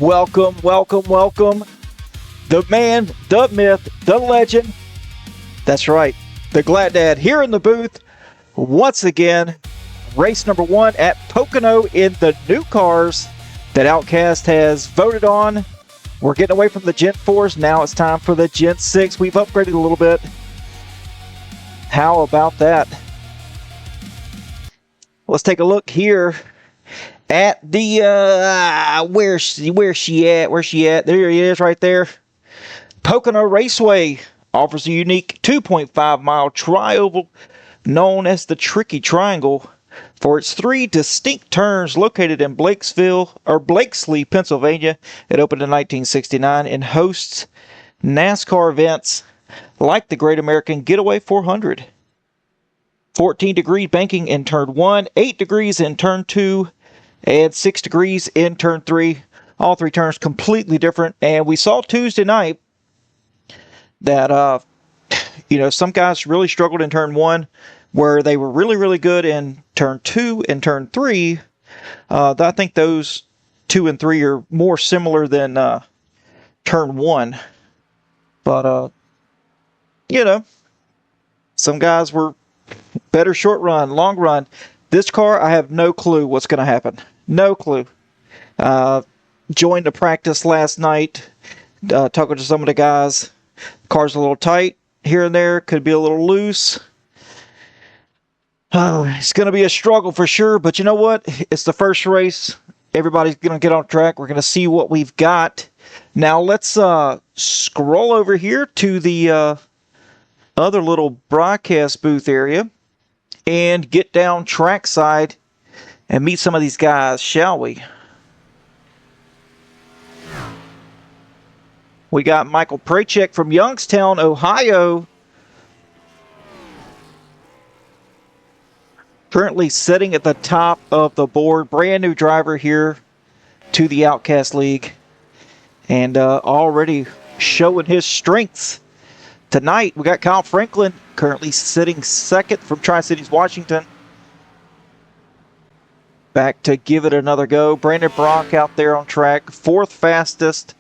Welcome, welcome, welcome. The man, the myth, the legend. That's right. The Glad Dad here in the booth once again. Race number 1 at Pocono in the new cars that Outcast has voted on. We're getting away from the Gen 4s. Now it's time for the Gen 6. We've upgraded a little bit. How about that? Let's take a look here at the where's she at? There he is right there. Pocono Raceway offers a unique 2.5 mile tri-oval known as the Tricky Triangle for its 3 distinct turns located in Blakesley, Pennsylvania. It opened in 1969 and hosts NASCAR events like the Great American Getaway 400. 14-degree banking in turn 1, 8 degrees in turn 2, and 6 degrees in turn 3. All 3 turns completely different. And we saw Tuesday night that, some guys really struggled in turn 1, where they were really, really good in turn 2 and turn 3. I think those 2 and 3 are more similar than turn 1. But, some guys were better short run, long run. This car, I have no clue what's going to happen. No clue. Joined the practice last night, talking to some of the guys. Car's a little tight here and there. Could be a little loose. It's going to be a struggle for sure, but you know what? It's the first race. Everybody's going to get on track. We're going to see what we've got. Now let's scroll over here to the other little broadcast booth area and get down trackside and meet some of these guys, shall we? We got Michael Prachek from Youngstown, Ohio, currently sitting at the top of the board. Brand new driver here to the Outcast League, and already showing his strengths. Tonight, we got Kyle Franklin currently sitting second from Tri-Cities, Washington. Back to give it another go. Brandon Brock out there on track, 4th fastest.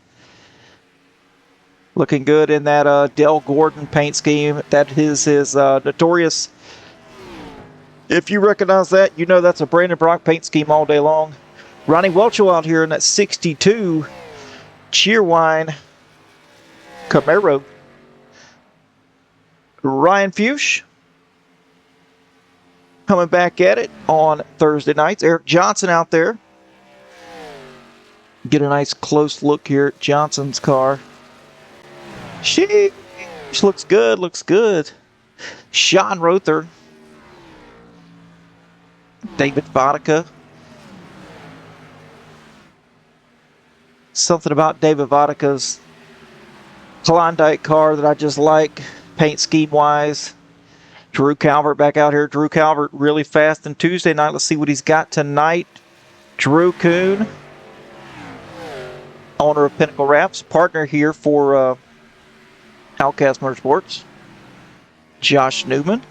Looking good in that Dale Gordon paint scheme. That is his notorious. If you recognize that, you know that's a Brandon Brock paint scheme all day long. Ronnie Welchel out here in that 62 Cheerwine Camaro. Ryan Fuchs coming back at it on Thursday nights. Eric Johnson out there. Get a nice close look here at Johnson's car. She looks good, looks good. Sean Rother. David Vodka. Something about David Vodka's Klondike car that I just like, paint scheme wise. Drew Calvert back out here. Drew Calvert really fast on Tuesday night. Let's see what he's got tonight. Drew Kuhn, owner of Pinnacle Wraps, partner here for Outcast Motorsports. Josh Newman,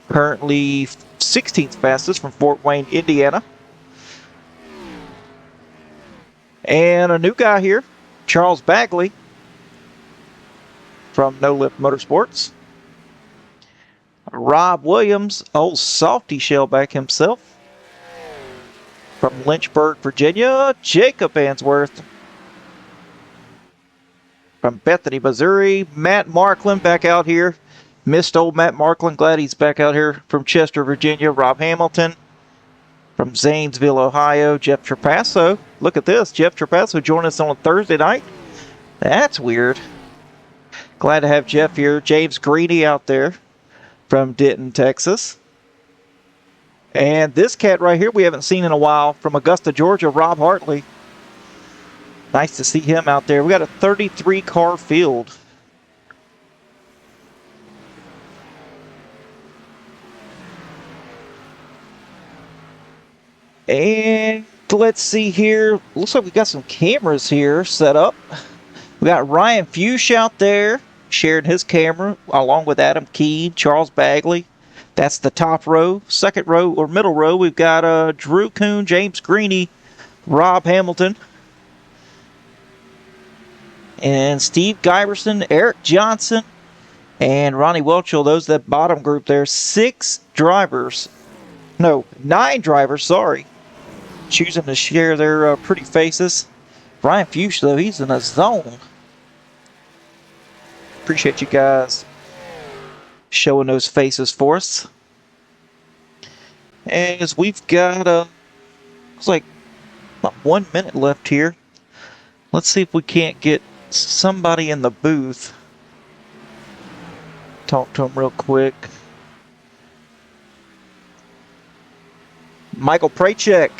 currently 16th fastest from Fort Wayne, Indiana. And a new guy here, Charles Bagley from No Lift Motorsports. Rob Williams, old softy shellback himself, from Lynchburg, Virginia. Jacob Answorth from Bethany, Missouri. Matt Marklin back out here. Missed old Matt Marklin. Glad he's back out here from Chester, Virginia. Rob Hamilton from Zanesville, Ohio. Jeff Trapasso. Look at this. Jeff Trapasso joined us on a Thursday night. That's weird. Glad to have Jeff here. James Greeny out there from Denton, Texas. And this cat right here we haven't seen in a while from Augusta, Georgia, Rob Hartley. Nice to see him out there. We got a 33 car field. And let's see here. Looks like we got some cameras here set up. We got Ryan Fuchs out there sharing his camera along with Adam Keene, Charles Bagley. That's the top row. Second row or middle row, we've got Drew Kuhn, James Greeny, Rob Hamilton. And Steve Giberson, Eric Johnson, and Ronnie Welchel. Those that bottom group there. 9 drivers, sorry. Choosing to share their pretty faces. Ryan Fuchs, though, he's in a zone. Appreciate you guys showing those faces for us. As we've got, looks like about 1 minute left here. Let's see if we can't get somebody in the booth. Talk to him real quick. Michael Prachek.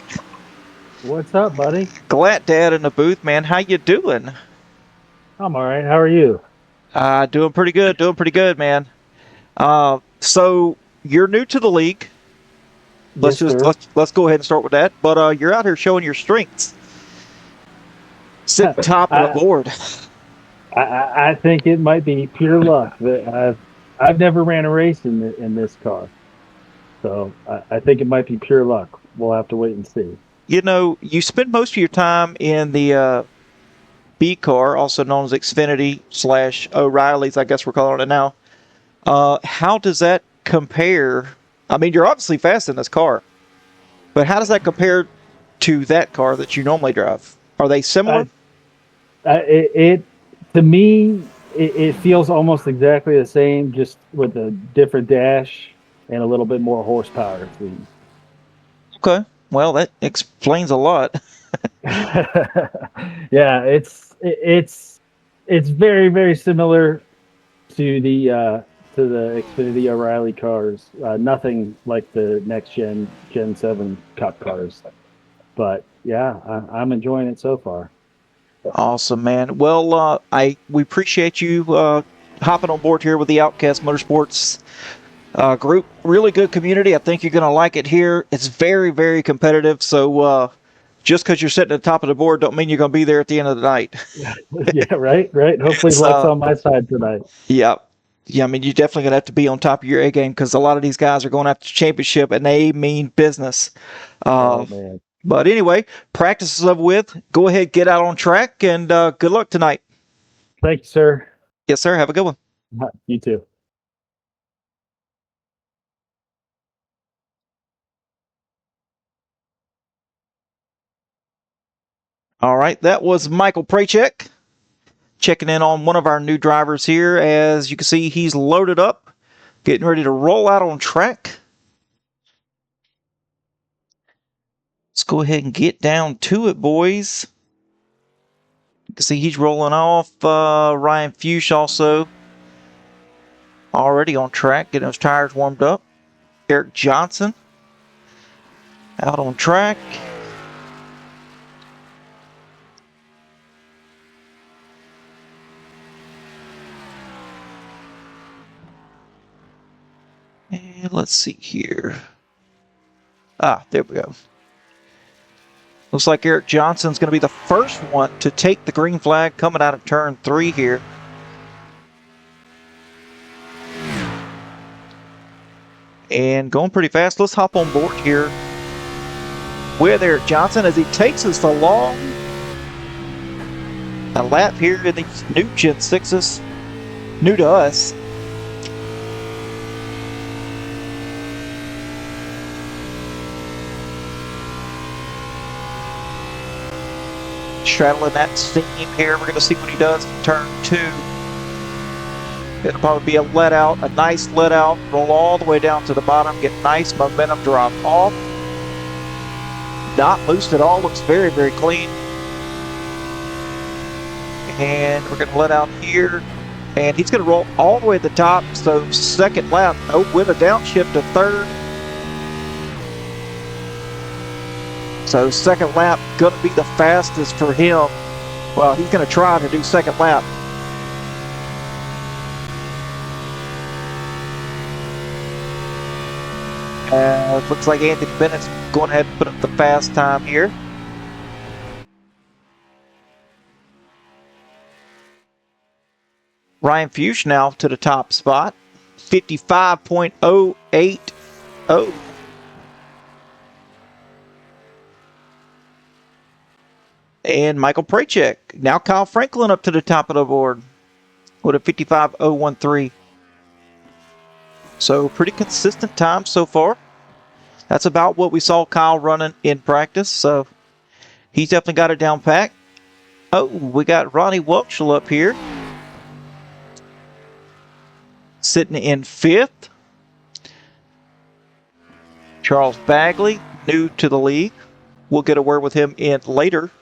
What's up, buddy? Glad Dad in the booth, man. How you doing? I'm all right. How are you? Doing pretty good, man. So you're new to the league. Yes, sir. Let's go ahead and start with that. But you're out here showing your strengths. Sitting top of the board. I think it might be pure luck that I've never ran a race in this car, so I think it might be pure luck. We'll have to wait and see. You know, you spend most of your time in the B car, also known as Xfinity / O'Reilly's, I guess we're calling it now. How does that compare? I mean, you're obviously fast in this car, but how does that compare to that car that you normally drive? Are they similar? To me, it feels almost exactly the same, just with a different dash and a little bit more horsepower. Okay, well, that explains a lot. Yeah, it's very, very similar to the Xfinity O'Reilly cars. Nothing like the next Gen 7 Cup cars, but yeah, I'm enjoying it so far. Awesome, man. Well, we appreciate you hopping on board here with the Outcast Motorsports group. Really good community. I think you're going to like it here. It's very, very competitive. So just because you're sitting at the top of the board don't mean you're going to be there at the end of the night. Yeah, right. Hopefully luck's on my side tonight. Yeah. Yeah, I mean, you're definitely going to have to be on top of your A game because a lot of these guys are going after the championship and they mean business. Oh, man. But anyway, practice is over with. Go ahead, get out on track, and good luck tonight. Thank you, sir. Yes, sir. Have a good one. You too. All right, that was Michael Prachek checking in on one of our new drivers here. As you can see, he's loaded up, getting ready to roll out on track. Let's go ahead and get down to it, boys. You can see he's rolling off. Ryan Fuchs also already on track, getting those tires warmed up. Eric Johnson out on track. And let's see here. There we go. Looks like Eric Johnson's going to be the first one to take the green flag coming out of turn 3 here. And going pretty fast. Let's hop on board here with Eric Johnson as he takes us along a lap here in these new Gen 6s. New to us. Straddling that steam here. We're going to see what he does in turn 2. It'll probably be a let out, a nice let out, roll all the way down to the bottom, get nice momentum drop off. Not loose at all, looks very, very clean. And we're going to let out here. And he's going to roll all the way to the top. So second lap, with a downshift to third. So second lap going to be the fastest for him. Well, he's going to try to do second lap. Looks like Anthony Bennett's going ahead and put up the fast time here. Ryan Fuchs now to the top spot. 55.080. Oh. And Michael Prachek. Now Kyle Franklin up to the top of the board with a 55.013. So pretty consistent time so far. That's about what we saw Kyle running in practice. So he's definitely got it down pat. Oh, we got Ronnie Welchel up here, sitting in 5th. Charles Bagley, new to the league. We'll get a word with him in later.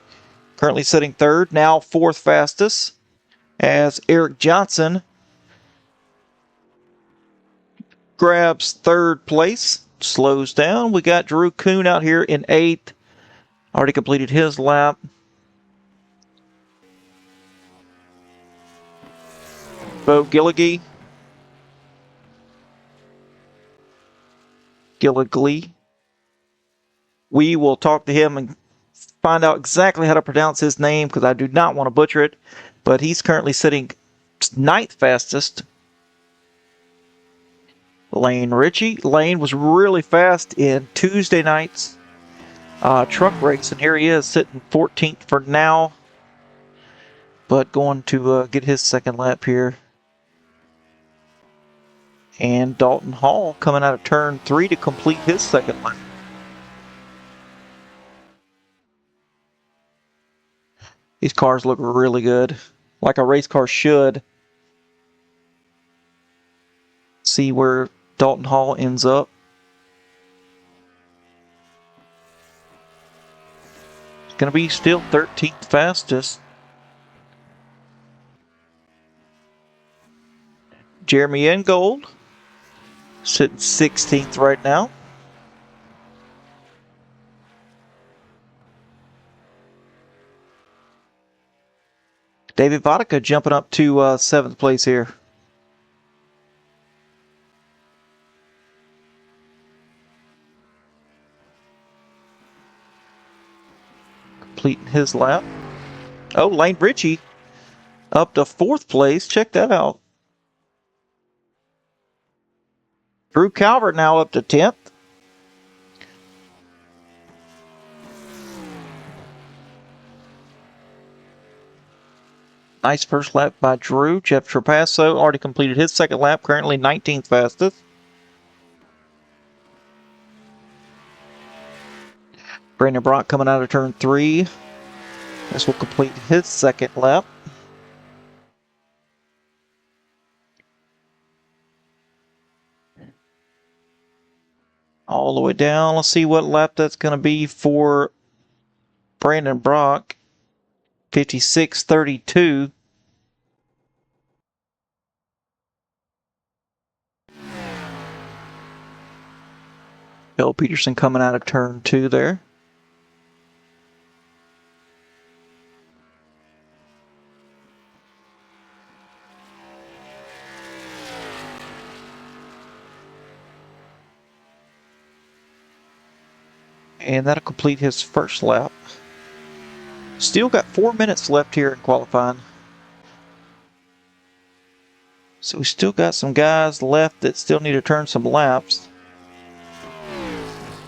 Currently sitting 3rd, now 4th fastest, as Eric Johnson grabs 3rd place, slows down. We got Drew Kuhn out here in 8th. Already completed his lap. Bo Gilligley. We will talk to him and find out exactly how to pronounce his name because I do not want to butcher it. But he's currently sitting 9th fastest. Lane Ritchie. Lane was really fast in Tuesday night's truck race, and here he is sitting 14th for now, but going to get his second lap here. And Dalton Hall coming out of turn 3 to complete his second lap. These cars look really good, like a race car should. See where Dalton Hall ends up. It's going to be still 13th fastest. Jeremy Ingold sitting 16th right now. David Vodka jumping up to 7th place here. Completing his lap. Oh, Lane Ritchie up to 4th place. Check that out. Drew Calvert now up to 10th. Nice first lap by Drew. Jeff Trapasso already completed his second lap, currently 19th fastest. Brandon Brock coming out of turn 3. This will complete his second lap. All the way down. Let's see what lap that's going to be for Brandon Brock. 56.32. Bill Peterson coming out of turn 2 there. And that'll complete his first lap. Still got 4 minutes left here in qualifying. So we still got some guys left that still need to turn some laps.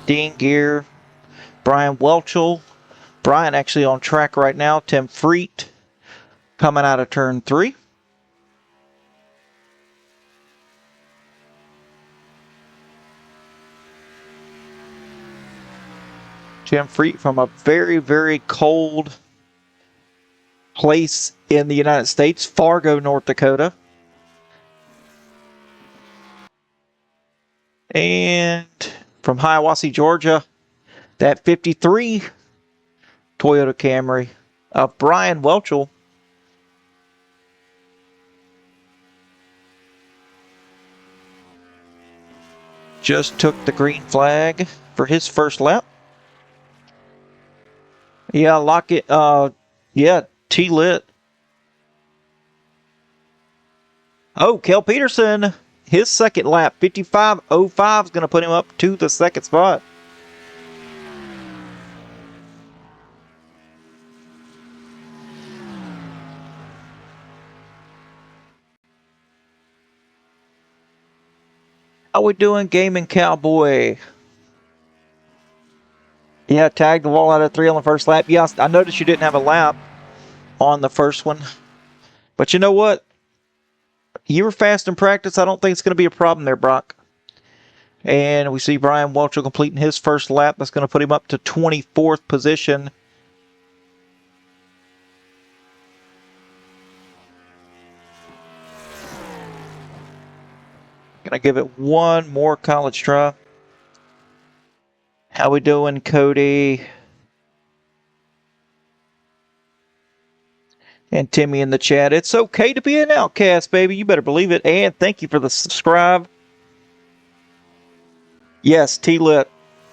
Dean Gear, Brian Welchel. Brian actually on track right now. Tim Freet coming out of turn 3. Tim Freet from a very, very cold place in the United States, Fargo, North Dakota. And from Hiawassee, Georgia, that 53 Toyota Camry of Brian Welchel. Just took the green flag for his first lap. Yeah, Lockett, yeah, T-Lit. Oh, Kel Peterson, his second lap, 55.05 is going to put him up to the second spot. How we doing, Gaming Cowboy? Yeah, tagged the wall out of 3 on the first lap. Yes, I noticed you didn't have a lap on the first one. But you know what? You were fast in practice. I don't think it's going to be a problem there, Brock. And we see Brian Welchel completing his first lap. That's going to put him up to 24th position. Gonna give it one more college try. How we doing, Cody? And Timmy in the chat. It's okay to be an outcast, baby. You better believe it. And thank you for the subscribe. Yes, T-Lit.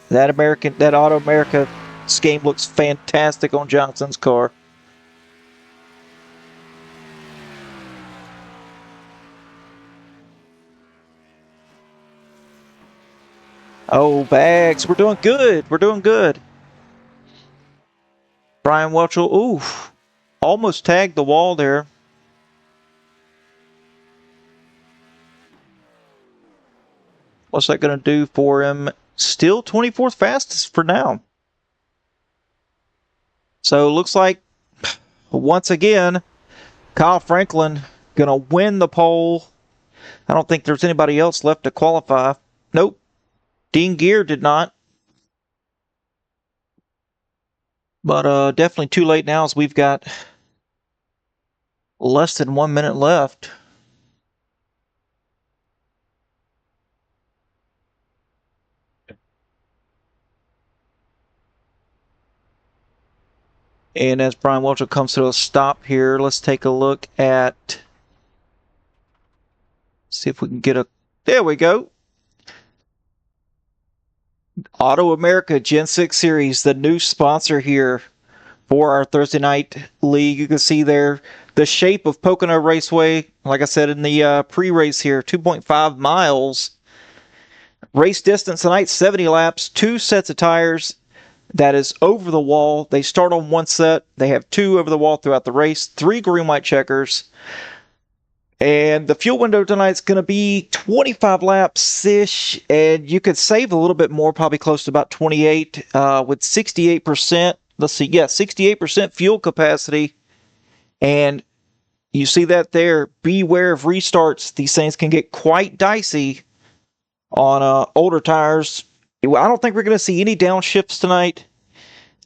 That Auto America scheme looks fantastic on Johnson's car. Oh, bags. We're doing good. We're doing good. Brian Welchel. Oof. Almost tagged the wall there. What's that going to do for him? Still 24th fastest for now. So it looks like, once again, Kyle Franklin going to win the pole. I don't think there's anybody else left to qualify. Nope. Dean Gear did not. But definitely too late now as we've got less than 1 minute left. And as Brian Welchel comes to a stop here, let's take a look at... See if we can get a... There we go. Auto America Gen 6 Series, the new sponsor here for our Thursday night league. You can see there the shape of Pocono Raceway. Like I said in the pre-race here, 2.5 miles. Race distance tonight, 70 laps, 2 sets of tires. That is over the wall. They start on 1 set. They have 2 over the wall throughout the race. 3 green-white checkers. And the fuel window tonight's going to be 25 laps-ish. And you could save a little bit more, probably close to about 28 with 68%. Let's see, yeah, 68% fuel capacity. And you see that there. Beware of restarts. These things can get quite dicey on older tires. I don't think we're going to see any downshifts tonight.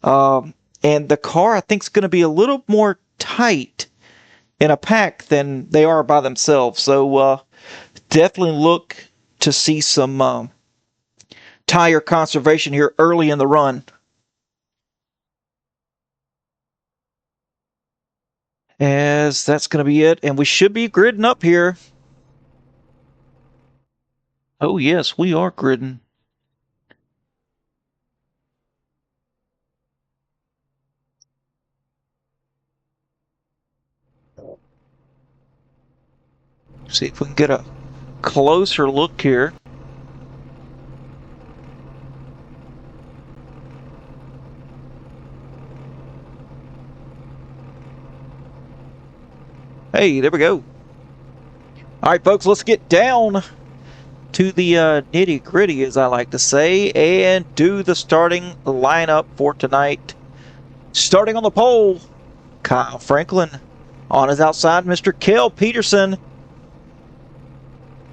And the car, I think, is going to be a little more tight in a pack than they are by themselves. So definitely look to see some tire conservation here early in the run. As that's going to be it. And we should be gridding up here. Oh, yes, we are gridding. See if we can get a closer look here. Hey, there we go. All right, folks, let's get down to the nitty gritty, as I like to say, and do the starting lineup for tonight. Starting on the pole, Kyle Franklin. On his outside, Mr. Kel Peterson.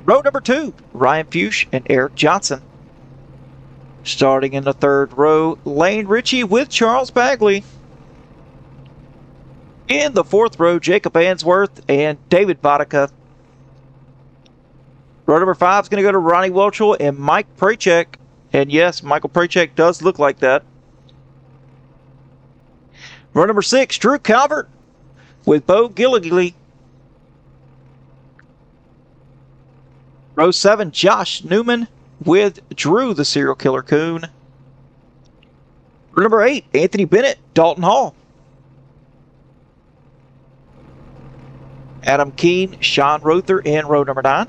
Row number 2, Ryan Fuchs and Eric Johnson. Starting in the 3rd row, Lane Ritchie with Charles Bagley. In the 4th row, Jacob Answorth and David Vodicka. Row number 5 is going to go to Ronnie Welchel and Mike Prachek. And yes, Michael Prachek does look like that. Row number 6, Drew Calvert with Bo Gilligley. Row 7, Josh Newman with Drew the Serial Killer Coon. Row number 8, Anthony Bennett, Dalton Hall. Adam Keene, Sean Rother in row number 9.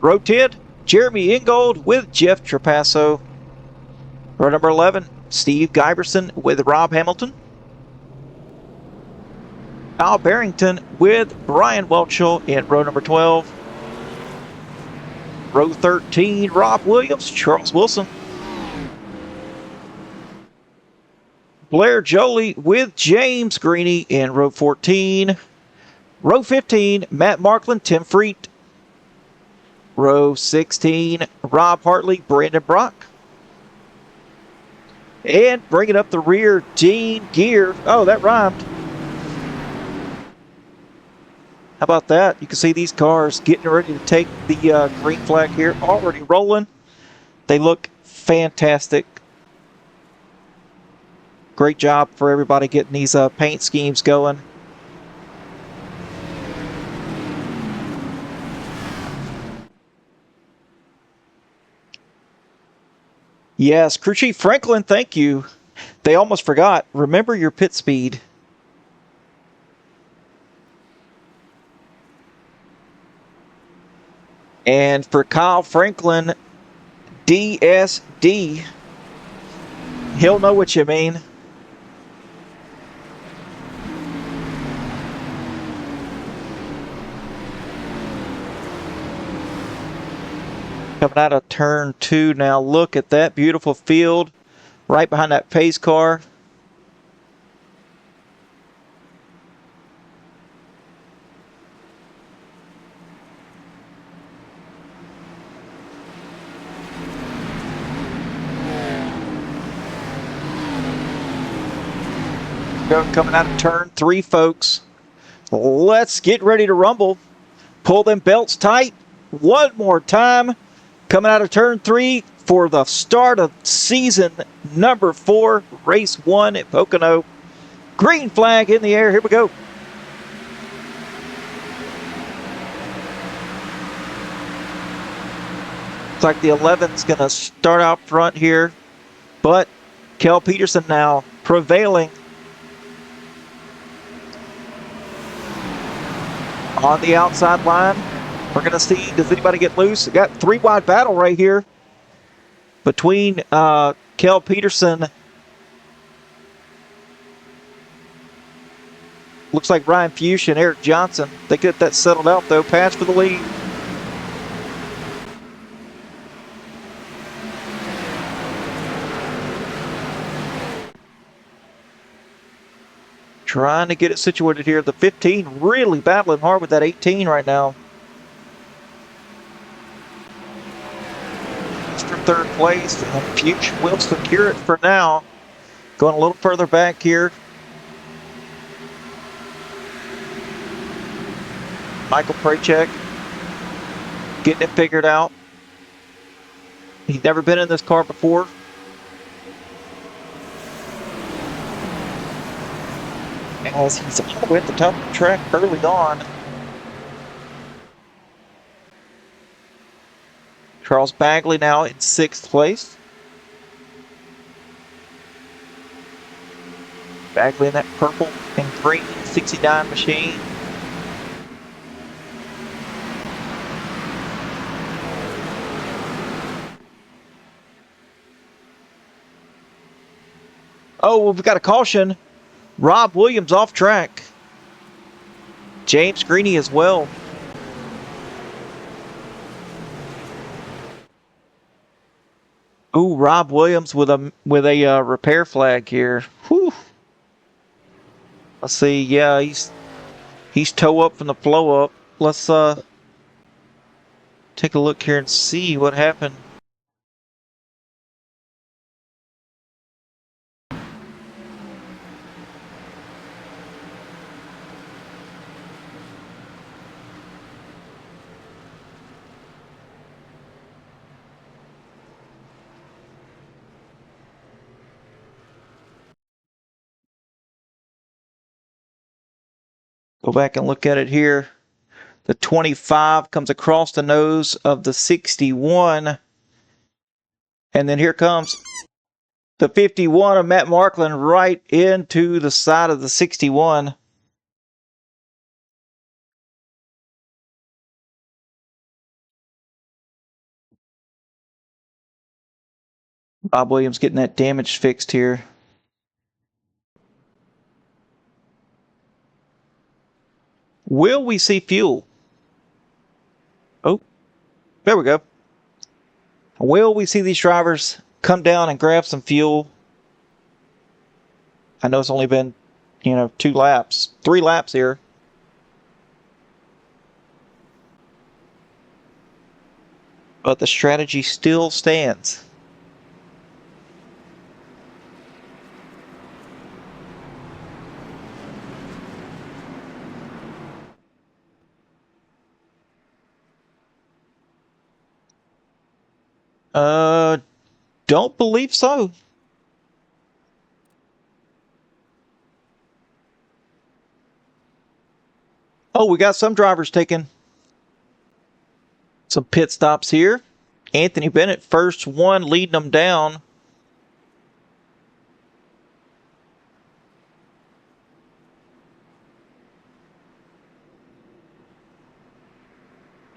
Row 10, Jeremy Ingold with Jeff Trapasso. Row number 11, Steve Giberson with Rob Hamilton. Kyle Barrington with Brian Welchel in row number 12. Row 13, Rob Williams, Charles Wilson. Blair Jolie with James Greeny in row 14. Row 15, Matt Markland, Tim Freet. Row 16, Rob Hartley, Brandon Brock. And bringing up the rear, Dean Gear. Oh, that rhymed. How about that? You can see these cars getting ready to take the green flag here, already rolling. They look fantastic. Great job for everybody getting these paint schemes going. Yes, Crew Chief Franklin, thank you. They almost forgot. Remember your pit speed. And for Kyle Franklin, DSD, he'll know what you mean. Coming out of turn 2 now. Look at that beautiful field right behind that pace car. Coming out of turn 3, folks. Let's get ready to rumble. Pull them belts tight. One more time. Coming out of turn 3 for the start of season number 4, race 1 at Pocono. Green flag in the air. Here we go. Looks like the 11's going to start out front here, but Kel Peterson now prevailing on the outside line. We're going to see, does anybody get loose? We got 3-wide battle right here between Kel Peterson. Looks like Ryan Fuchs and Eric Johnson. They get that settled out though. Pass for the lead. Trying to get it situated here. The 15 really battling hard with that 18 right now. For third place, and Fuchs will secure it for now. Going a little further back here. Michael Prachek getting it figured out. He's never been in this car before. As he's all the way at the top of the track early on. Charles Bagley now in 6th place. Bagley in that purple and green 69 machine. Oh, we've got a caution. Rob Williams off track. James Greeny as well. Ooh, Rob Williams with a repair flag here. Whew. Let's see. Yeah, he's toe up from the flow up. Let's take a look here and see what happened. Go back and look at it here. The 25 comes across the nose of the 61. And then here comes the 51 of Matt Markland right into the side of the 61. Bob Williams getting that damage fixed here. Will we see fuel? Oh, there we go. Will we see these drivers come down and grab some fuel? I know it's only been, 3 laps here. But the strategy still stands. Don't believe so. Oh, we got some drivers taking some pit stops here. Anthony Bennett, first one, leading them down.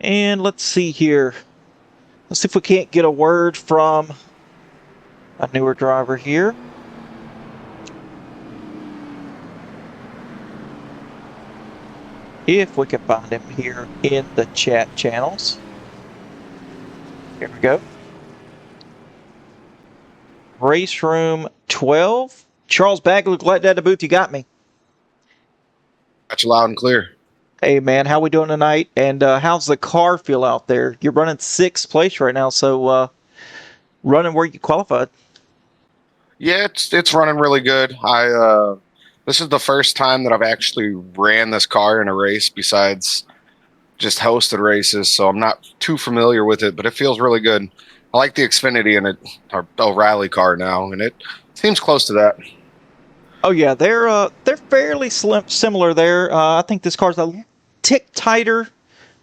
And let's see here. Let's see if we can't get a word from a newer driver here. If we can find him here in the chat channels. Here we go. Race room 12. Charles Bagley, glad to have the booth. You got me. Got you loud and clear. Hey, man, how we doing tonight? And how's the car feel out there? You're running 6th place right now, so running where you qualified. Yeah, it's running really good. This is the first time that I've actually ran this car in a race besides just hosted races, so I'm not too familiar with it, but it feels really good. I like the Xfinity in it, our O'Reilly car now, and it seems close to that. Oh yeah, they're fairly similar there. I think this car's a tick tighter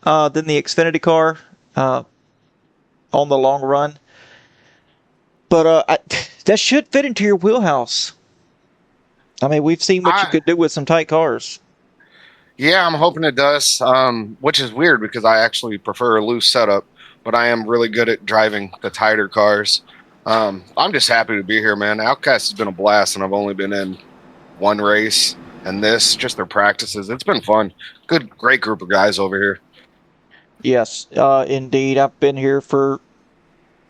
than the Xfinity car on the long run, but that should fit into your wheelhouse. I mean, we've seen what you could do with some tight cars. Yeah, I'm hoping it does, which is weird because I actually prefer a loose setup, but I am really good at driving the tighter cars. I'm just happy to be here, man. Outcast has been a blast, and I've only been in one race, and this, just their practices. It's been fun. Great group of guys over here. Yes, indeed. I've been here for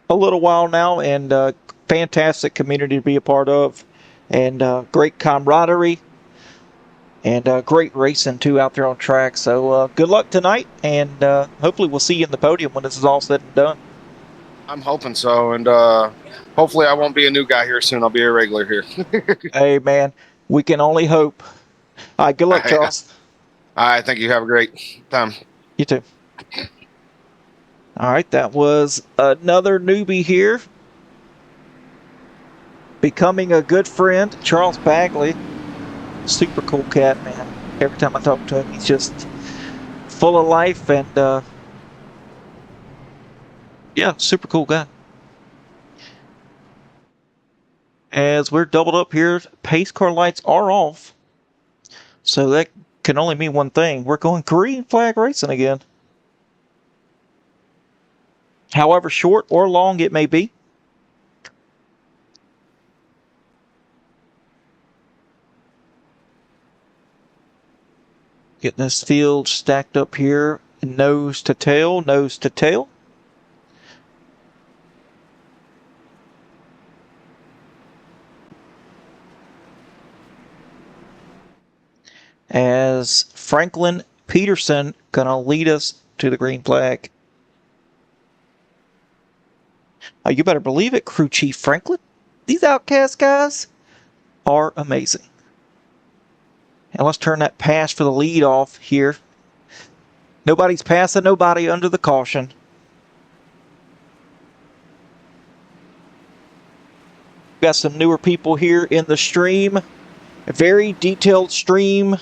a little while now, and fantastic community to be a part of, and great camaraderie, and great racing too out there on track. So good luck tonight, and hopefully we'll see you in the podium when this is all said and done. I'm hoping so, and hopefully I won't be a new guy here soon. I'll be a regular here. Hey, man, we can only hope. All right, good luck, Charles. All right, thank you. Have a great time. You too. All right, that was another newbie here. Becoming a good friend, Charles Bagley. Super cool cat, man. Every time I talk to him, he's just full of life and yeah, super cool guy. As we're doubled up here, pace car lights are off. So that can only mean one thing. We're going green flag racing again. However short or long it may be. Getting this field stacked up here, nose to tail, nose to tail. As Franklin Peterson gonna lead us to the green flag. Oh, you better believe it, Crew Chief Franklin. These Outcast guys are amazing. And let's turn that pass for the lead off here. Nobody's passing nobody under the caution. Got some newer people here in the stream. A very detailed stream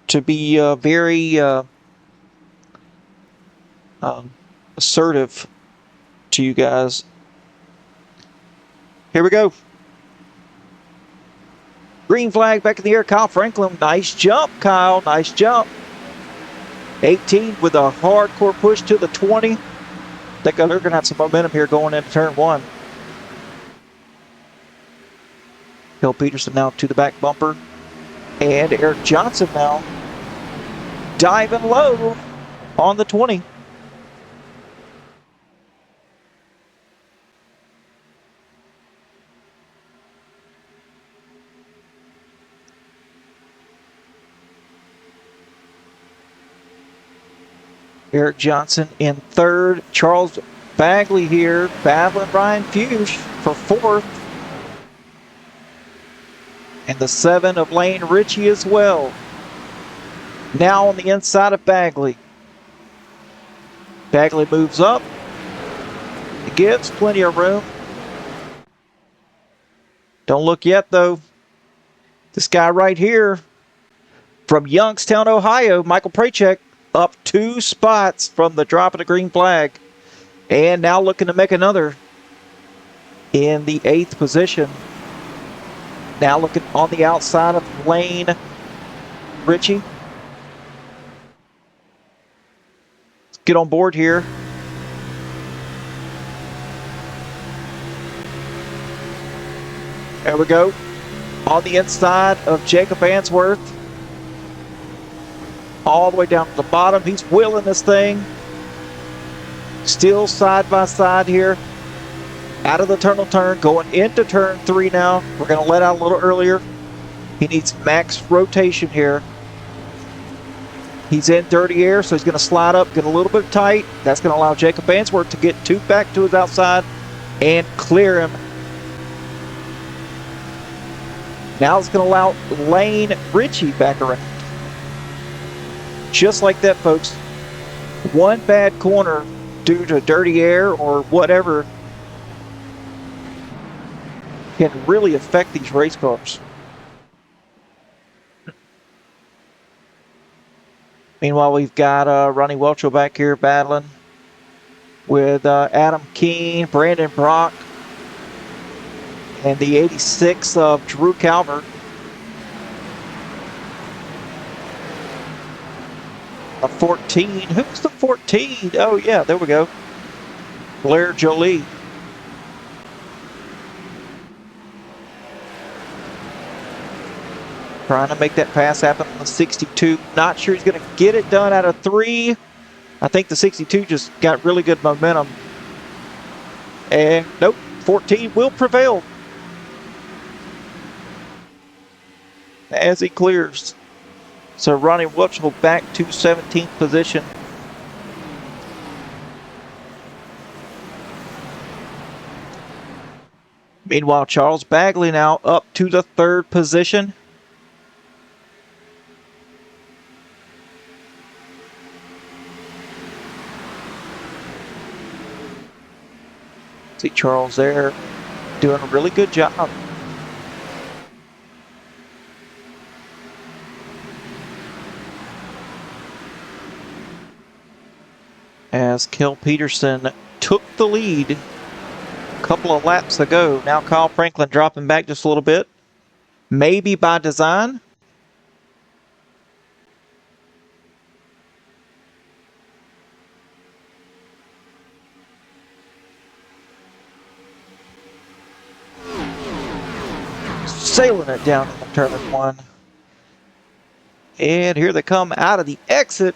to be very assertive to you guys. Here we go. Green flag back in the air. Kyle Franklin. Nice jump, Kyle. Nice jump. 18 with a hardcore push to the 20. I think they're going to have some momentum here going into turn 1. Bill Peterson now to the back bumper. And Eric Johnson now diving low on the 20. Eric Johnson in third. Charles Bagley here battling Ryan Fuchs for fourth. And the 7 of Lane Ritchie as well. Now on the inside of Bagley. Bagley moves up. He gives plenty of room. Don't look yet though. This guy right here from Youngstown, Ohio, Michael Prachek, up 2 spots from the drop of the green flag. And now looking to make another in the 8th position. Now looking on the outside of Lane Ritchie. Let's get on board here. There we go. On the inside of Jacob Answorth. All the way down to the bottom. He's wheeling this thing. Still side by side here. Out of the tunnel turn. Going into turn 3 now. We're going to let out a little earlier. He needs max rotation here. He's in dirty air, so he's going to slide up, get a little bit tight. That's going to allow Jacob Answorth to get back to his outside and clear him. Now it's going to allow Lane Ritchie back around. Just like that, folks. One bad corner due to dirty air or whatever can really affect these race cars. Meanwhile, we've got Ronnie Welchel back here battling with Adam Keene, Brandon Brock, and the 86 of Drew Calvert. A 14. Who's the 14? Oh, yeah, there we go. Blair Jolie. Trying to make that pass happen on the 62. Not sure he's going to get it done out of 3. I think the 62 just got really good momentum. And nope, 14 will prevail as he clears. So Ronnie Welchel back to 17th position. Meanwhile, Charles Bagley now up to the 3rd position. See Charles there doing a really good job. As Kel Peterson took the lead a couple of laps ago. Now Kyle Franklin dropping back just a little bit. Maybe by design. Sailing it down in the turn 1. And here they come out of the exit.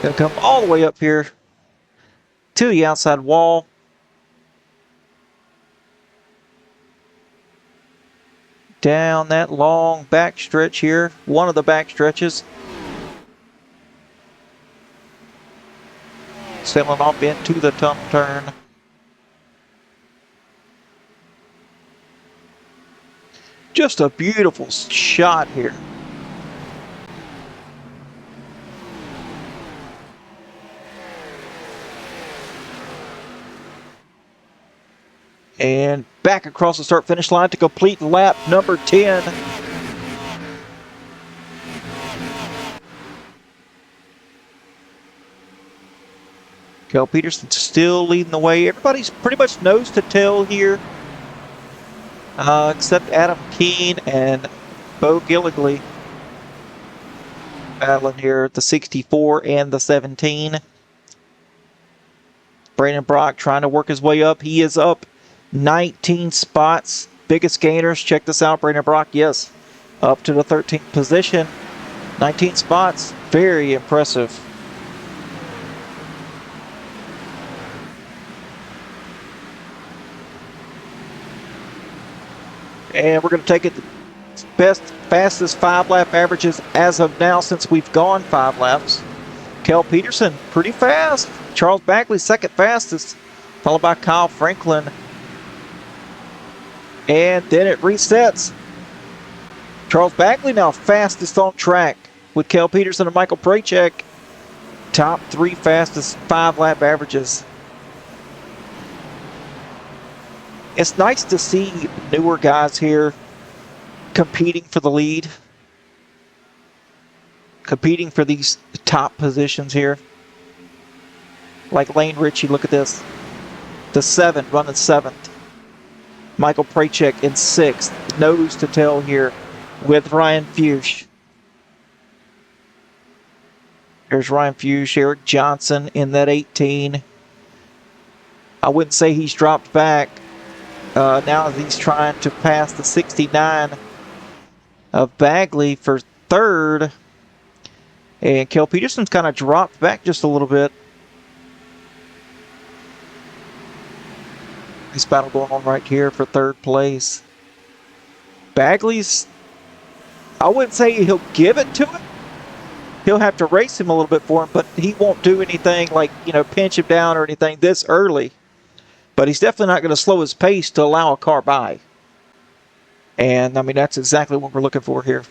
Gonna come all the way up here to the outside wall. Down that long back stretch here. One of the back stretches. Sailing off into the tunnel turn. Just a beautiful shot here. And back across the start-finish line to complete lap number 10. Kel Peterson still leading the way. Everybody's pretty much nose to tail here. Except Adam Keene and Bo Gilligley battling here at the 64 and the 17. Brandon Brock trying to work his way up. He is up 19 spots. Biggest gainers. Check this out, Brandon Brock. Yes, up to the 13th position. 19 spots. Very impressive. And we're going to take it fastest 5-lap averages as of now since we've gone 5 laps. Kel Peterson, pretty fast. Charles Bagley, second fastest, followed by Kyle Franklin. And then it resets. Charles Bagley now fastest on track with Kel Peterson and Michael Prachek. Top 3 fastest 5-lap averages. It's nice to see newer guys here competing for the lead. Competing for these top positions here. Like Lane Ritchie, look at this. The 7, running 7th. Michael Prachek in 6th. Nose to tail here with Ryan Fuchs. There's Ryan Fuchs, Eric Johnson in that 18. I wouldn't say he's dropped back. Now he's trying to pass the 69 of Bagley for 3rd. And Kel Peterson's kind of dropped back just a little bit. This battle going on right here for 3rd place. Bagley's, I wouldn't say he'll give it to him. He'll have to race him a little bit for him, but he won't do anything like, pinch him down or anything this early. But he's definitely not going to slow his pace to allow a car by. And, I mean, that's exactly what we're looking for here.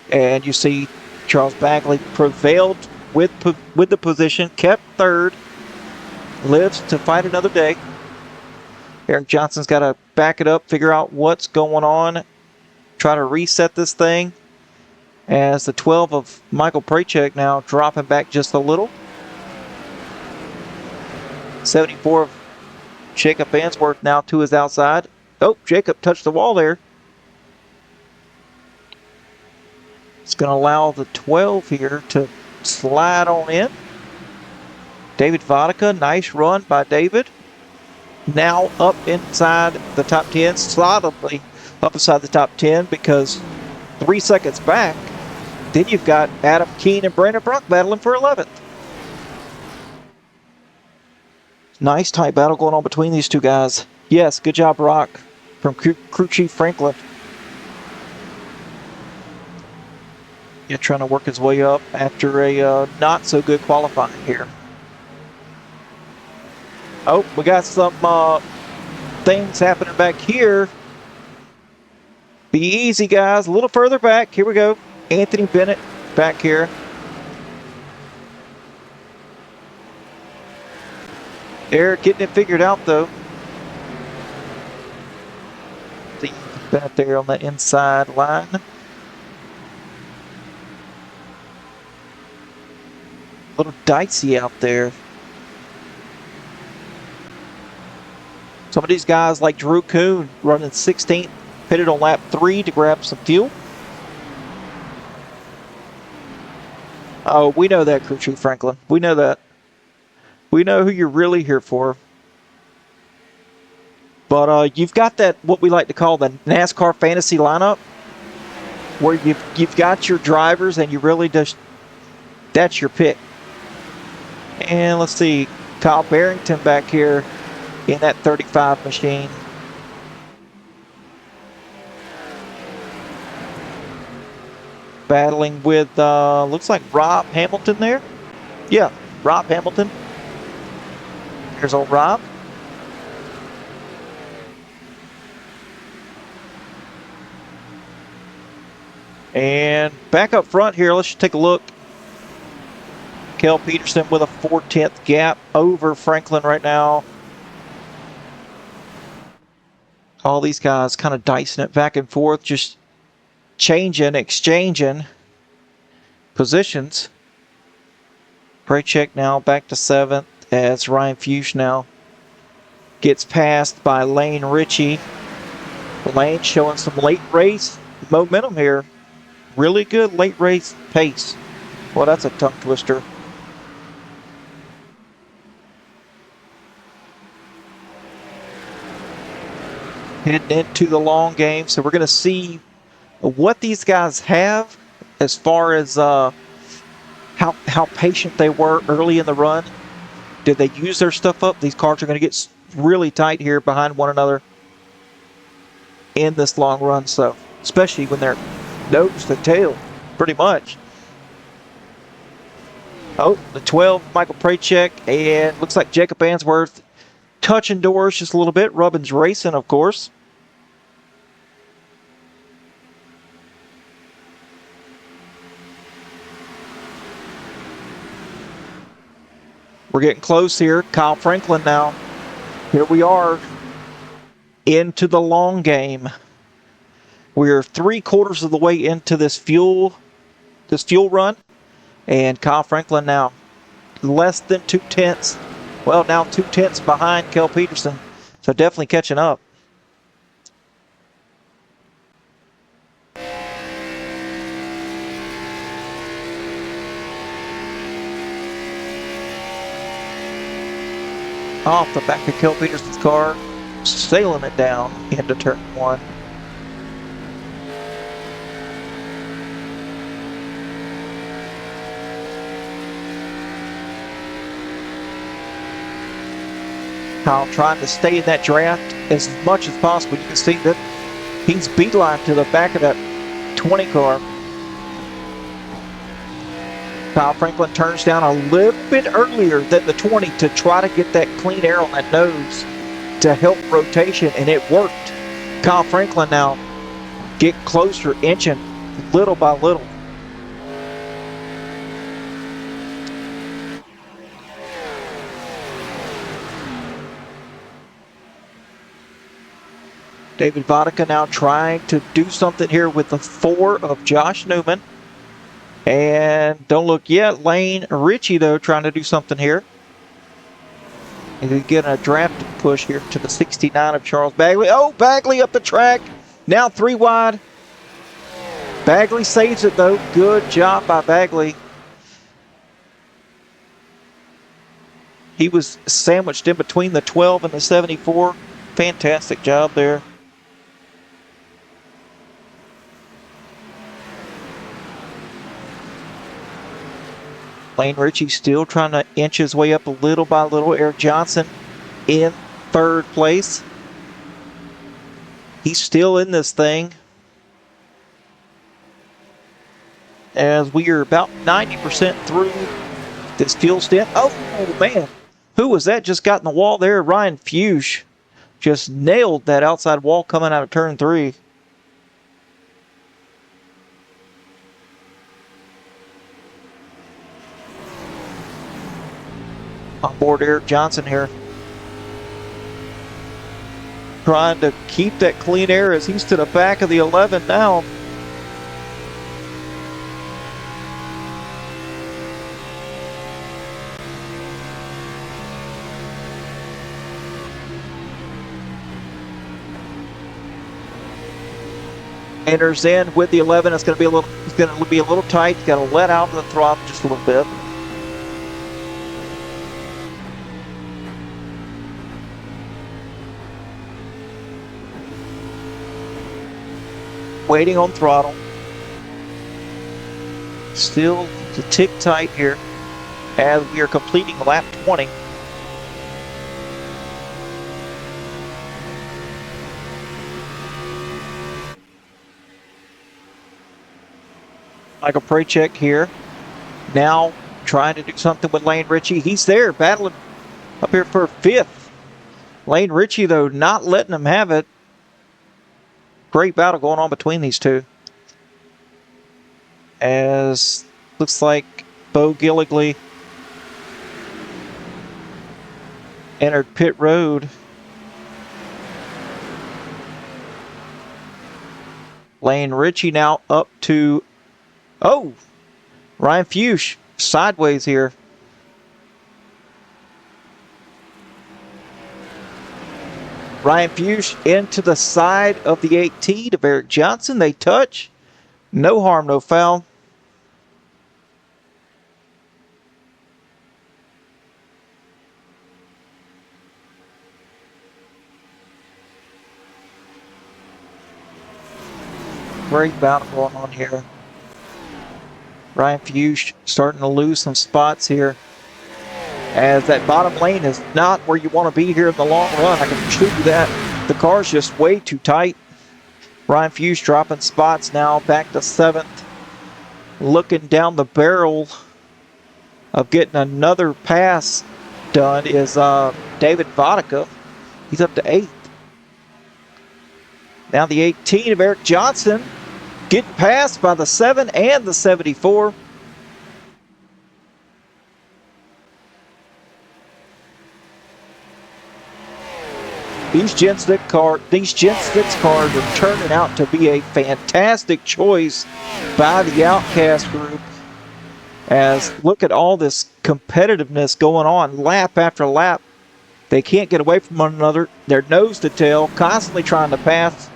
And you see Charles Bagley prevailed with the position, kept 3rd, lives to fight another day. Eric Johnson's got to back it up, figure out what's going on, try to reset this thing. As the 12 of Michael Prachek now dropping back just a little. 74 of Jacob Answorth now to his outside. Oh, Jacob touched the wall there. It's going to allow the 12 here to slide on in. David Vodka, nice run by David. Now up inside the top 10, solidly up inside the top 10 because 3 seconds back. Then you've got Adam Keene and Brandon Brock battling for 11th. Nice tight battle going on between these two guys. Yes, good job, Brock, from Crew Chief Franklin. Yeah, trying to work his way up after a not so good qualifying here. Oh, we got some things happening back here. Be easy, guys. A little further back. Here we go. Anthony Bennett back here. Eric getting it figured out, though. See Bennett there on the inside line. A little dicey out there. Some of these guys like Drew Kuhn running 16th, pitted on lap 3 to grab some fuel. Oh, we know that, Crew Chief Franklin. We know that. We know who you're really here for. But you've got that, what we like to call the NASCAR fantasy lineup, where you've got your drivers and you really just, that's your pick. And let's see, Kyle Barrington back here in that 35 machine. Battling with, looks like Rob Hamilton there. Yeah, Rob Hamilton. Here's old Rob. And back up front here, let's just take a look. Kel Peterson with a 4/10 gap over Franklin right now. All these guys kind of dicing it back and forth, just changing, exchanging positions. Prachek now back to 7th as Ryan Fuchs now gets passed by Lane Ritchie. Lane showing some late race momentum here. Really good late race pace. Well, that's a tongue twister. Heading into the long game, so we're going to see what these guys have as far as how patient they were early in the run. Did they use their stuff up? These cars are going to get really tight here behind one another in this long run, so especially when they're nose to tail, pretty much. Oh, the 12, Michael Prachek, and looks like Jacob Answorth touching doors just a little bit. Rubbins Racing, of course. We're getting close here. Kyle Franklin now. Here we are into the long game. We're 3/4 of the way into this fuel run, and Kyle Franklin now less than 2/10. Well, now 2/10 behind Kel Peterson, so definitely catching up. Off the back of Kel Peterson's car, sailing it down into turn 1. Kyle trying to stay in that draft as much as possible. You can see that he's beeline to the back of that 20 car. Kyle Franklin turns down a little bit earlier than the 20 to try to get that clean air on that nose to help rotation, and it worked. Kyle Franklin now get closer, inching little by little. David Vodka now trying to do something here with the 4 of Josh Newman. And don't look yet. Lane Ritchie, though, trying to do something here. He's getting a draft push here to the 69 of Charles Bagley. Oh, Bagley up the track. Now 3 wide. Bagley saves it, though. Good job by Bagley. He was sandwiched in between the 12 and the 74. Fantastic job there. Lane Ritchie still trying to inch his way up little by little. Eric Johnson in 3rd place. He's still in this thing. As we are about 90% through this fuel stint. Oh, man. Who was that just got in the wall there? Ryan Fuchs just nailed that outside wall coming out of turn 3. On board Eric Johnson here. Trying to keep that clean air as he's to the back of the 11 now. Enters in with the 11. It's going to be a little tight. He's got to let out the throttle just a little bit. Waiting on throttle. Still to tick tight here as we are completing lap 20. Michael Prachek here. Now trying to do something with Lane Ritchie. He's there battling up here for 5th. Lane Ritchie, though, not letting him have it. Great battle going on between these two. As looks like Bo Gilligley entered pit road. Lane Ritchie now up to, oh, Ryan Fuchs sideways here. Ryan Fuchs into the side of the 18 of Eric Johnson. They touch. No harm, no foul. Great battle going on here. Ryan Fuchs starting to lose some spots here, as that bottom lane is not where you want to be here in the long run. I can assure you that. The car's just way too tight. Ryan Fuchs dropping spots now, back to 7th. Looking down the barrel of getting another pass done is David Vodka. He's up to 8th. Now the 18 of Eric Johnson getting passed by the 7 and the 74. These Gen 6 cars are turning out to be a fantastic choice by the Outcast group. As look at all this competitiveness going on lap after lap. They can't get away from one another. They're nose to tail, constantly trying to pass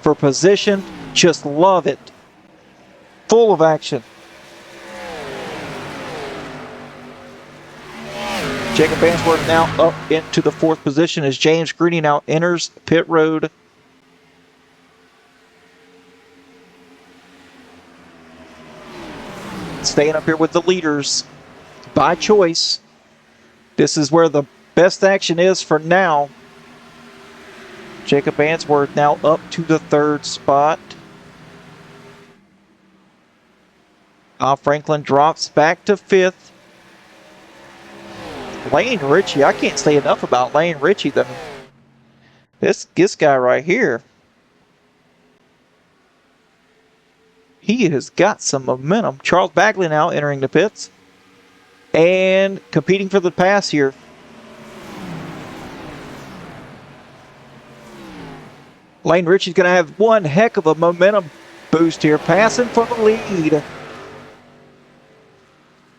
for position. Just love it. Full of action. Jacob Answorth now up into the 4th position as James Greeny now enters pit road. Staying up here with the leaders by choice. This is where the best action is for now. Jacob Answorth now up to the 3rd spot. Franklin drops back to 5th. Lane Ritchie, I can't say enough about Lane Ritchie though. This guy right here, he has got some momentum. Charles Bagley now entering the pits and competing for the pass here. Lane Ritchie's going to have one heck of a momentum boost here, passing for the lead.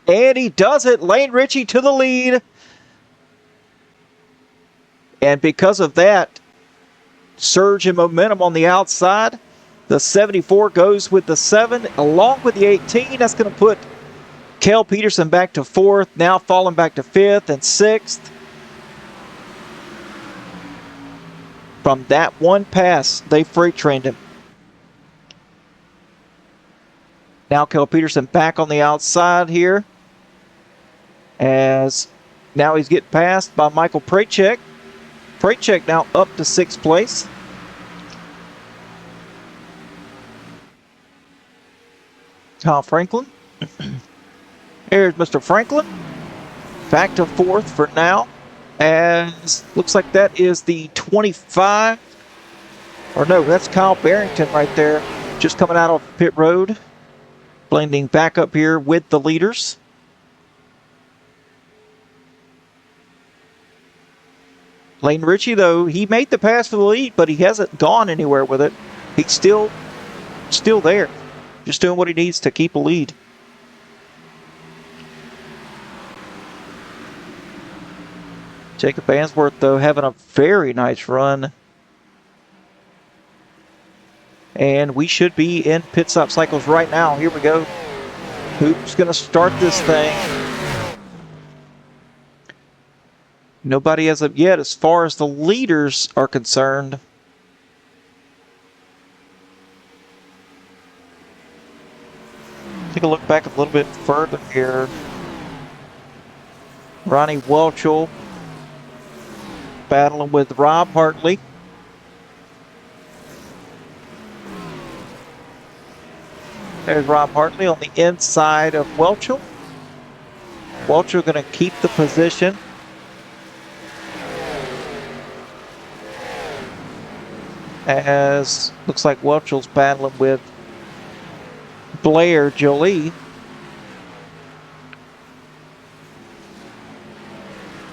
And he does it. Lane Ritchie to the lead. And because of that surge in momentum on the outside, the 74 goes with the 7 along with the 18. That's going to put Cale Peterson back to 4th, now falling back to 5th and 6th. From that one pass, they freight trained him. Now Cale Peterson back on the outside here, as now he's getting passed by Michael Prachek. Prachek now up to 6th place. Kyle Franklin. There's Mr. Franklin. Back to 4th for now. As looks like that is the 25. Or no, that's Kyle Barrington right there. Just coming out of pit road. Blending back up here with the leaders. Lane Ritchie, though, he made the pass for the lead, but he hasn't gone anywhere with it. He's still there. Just doing what he needs to keep a lead. Jacob Answorth, though, having a very nice run. And we should be in pit stop cycles right now. Here we go. Who's going to start this thing? Nobody as of yet as far as the leaders are concerned. Take a look back a little bit further here. Ronnie Welchel battling with Rob Hartley. There's Rob Hartley on the inside of Welchel. Welchel going to keep the position. As looks like Welchel's battling with Blair Jolie.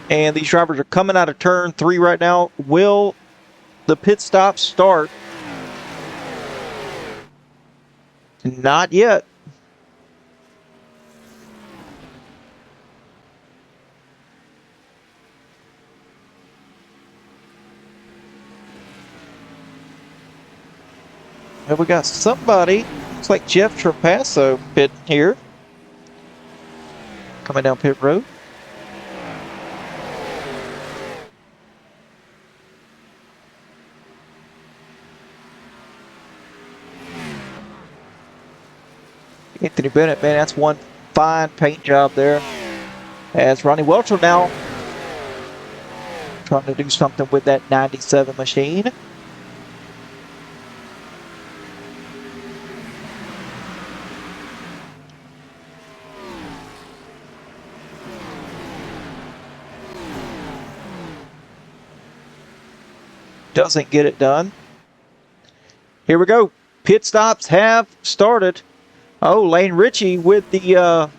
And these drivers are coming out of turn 3 right now. Will the pit stop start? Not yet. And we got somebody, looks like Jeff Trapasso pit here. Coming down pit road. Anthony Bennett, man, that's one fine paint job there. As Ronnie Welchel now trying to do something with that 97 machine. Doesn't get it done. Here we go. Pit stops have started. Oh, Lane Ritchie with the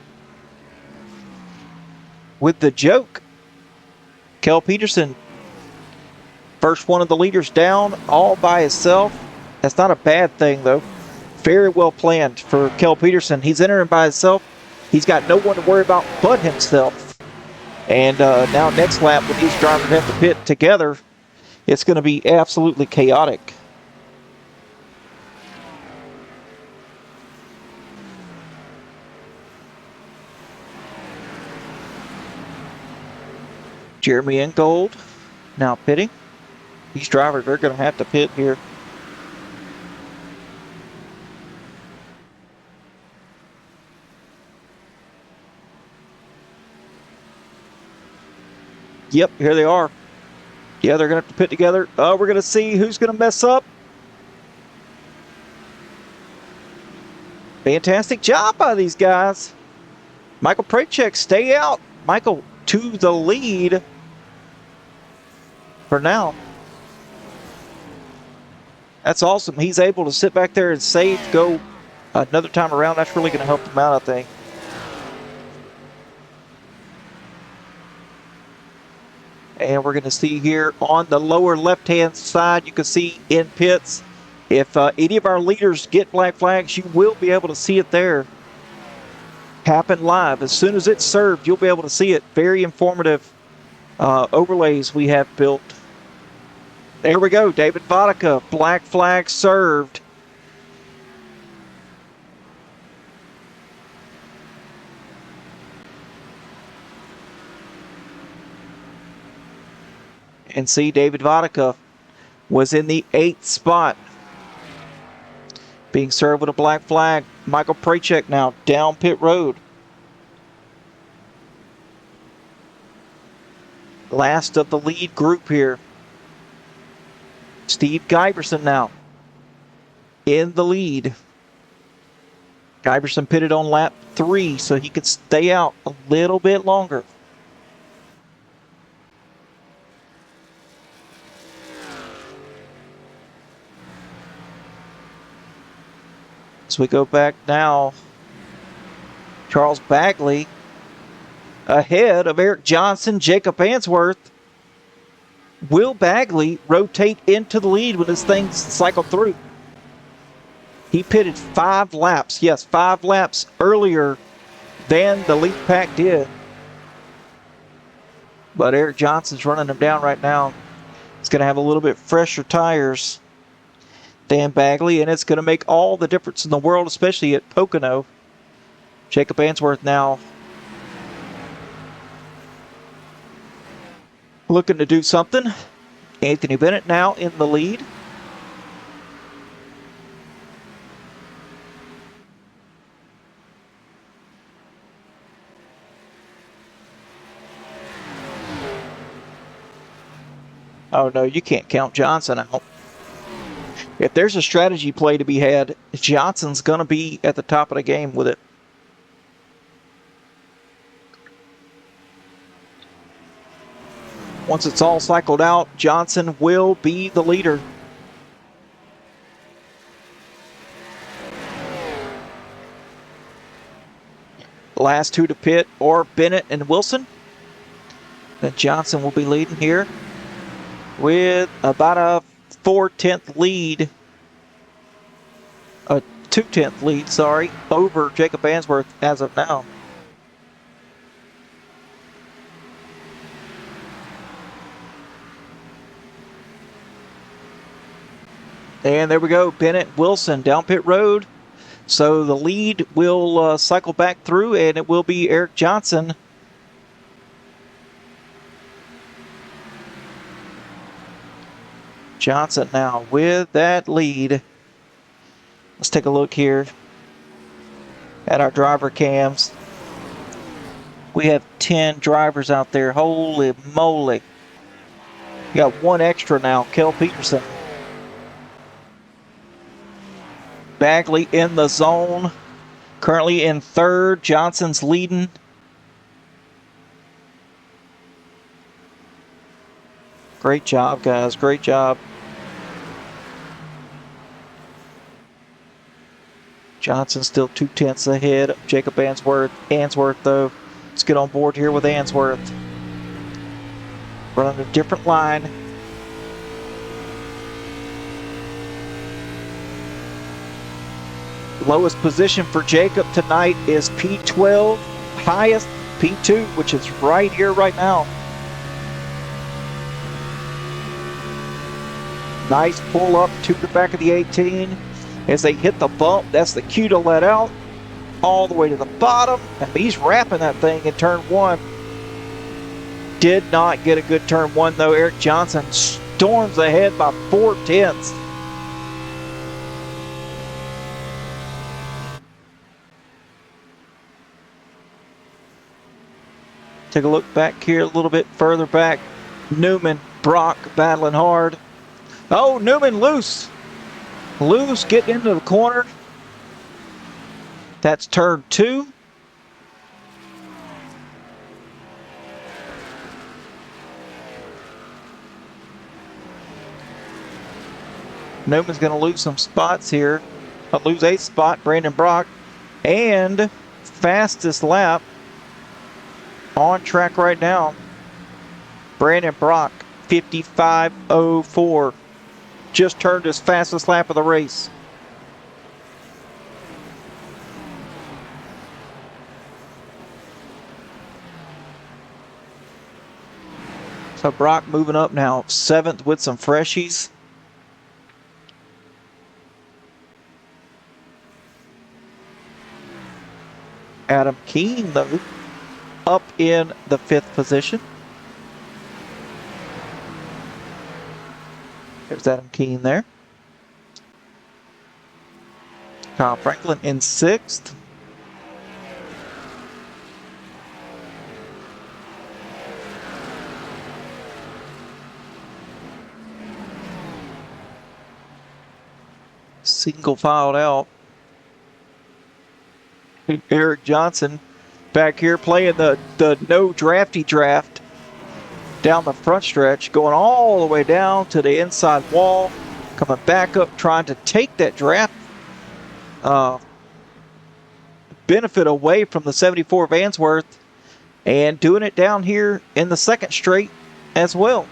joke. Kel Peterson, first one of the leaders down all by himself. That's not a bad thing, though. Very well planned for Kel Peterson. He's entering by himself. He's got no one to worry about but himself. And now next lap, when these drivers have to pit together, it's going to be absolutely chaotic. Jeremy Ingold now pitting. These drivers are going to have to pit here. Yep, here they are. Yeah, they're going to have to pit together. We're going to see who's going to mess up. Fantastic job by these guys. Michael Prachek, stay out. Michael to the lead for now. That's awesome. He's able to sit back there and save, go another time around. That's really going to help him out, I think. And we're going to see here on the lower left-hand side, you can see in pits, if any of our leaders get black flags, you will be able to see it there happen live. As soon as it's served, you'll be able to see it. Very informative overlays we have built. There we go. David Vodka, black flag served. And see, David Vodka was in the 8th spot, being served with a black flag. Michael Prachek now down pit road. Last of the lead group here. Steve Giberson now in the lead. Giberson pitted on lap 3 so he could stay out a little bit longer. As we go back now, Charles Bagley ahead of Eric Johnson, Jacob Answorth. Will Bagley rotate into the lead when this thing cycled through? He pitted 5 laps. Yes, 5 laps earlier than the lead pack did. But Eric Johnson's running him down right now. He's going to have a little bit fresher tires than Bagley, and it's going to make all the difference in the world, especially at Pocono. Jacob Answorth now looking to do something. Anthony Bennett now in the lead. Oh no, you can't count Johnson out. If there's a strategy play to be had, Johnson's going to be at the top of the game with it. Once it's all cycled out, Johnson will be the leader. The last 2 to pit are Bennett and Wilson. Then Johnson will be leading here with about a 4/10 lead. A 2/10 lead, sorry, over Jacob Answorth as of now. And there we go, Bennett, Wilson down pit road. So the lead will cycle back through, and it will be Eric Johnson. Johnson now with that lead. Let's take a look here at our driver cams. We have 10 drivers out there. Holy moly. We got 1 extra now, Kel Peterson. Bagley in the zone, currently in 3rd. Johnson's leading. Great job, guys. Great job. Johnson still 2/10 ahead of Jacob Answorth. Answorth, though, let's get on board here with Answorth. Running a different line. Lowest position for Jacob tonight is P12. Highest P2, which is right here, right now. Nice pull up to the back of the 18. As they hit the bump, that's the cue to let out. All the way to the bottom. And he's wrapping that thing in turn 1. Did not get a good turn 1, though. Eric Johnson storms ahead by 4/10. Take a look back here a little bit further back. Newman, Brock battling hard. Oh, Newman loose. Loose getting into the corner. That's turn 2. Newman's going to lose some spots here. Lose a spot, Brandon Brock. And fastest lap on track right now, Brandon Brock, 55.04. Just turned his fastest lap of the race. So Brock moving up now, 7th with some freshies. Adam Keene, though, up in the 5th position. There's Adam Keene there. Kyle Franklin in 6th. Single filed out. Eric Johnson back here playing the no drafty draft down the front stretch, going all the way down to the inside wall, coming back up, trying to take that draft benefit away from the 74 of Answorth, and doing it down here in the 2nd straight as well.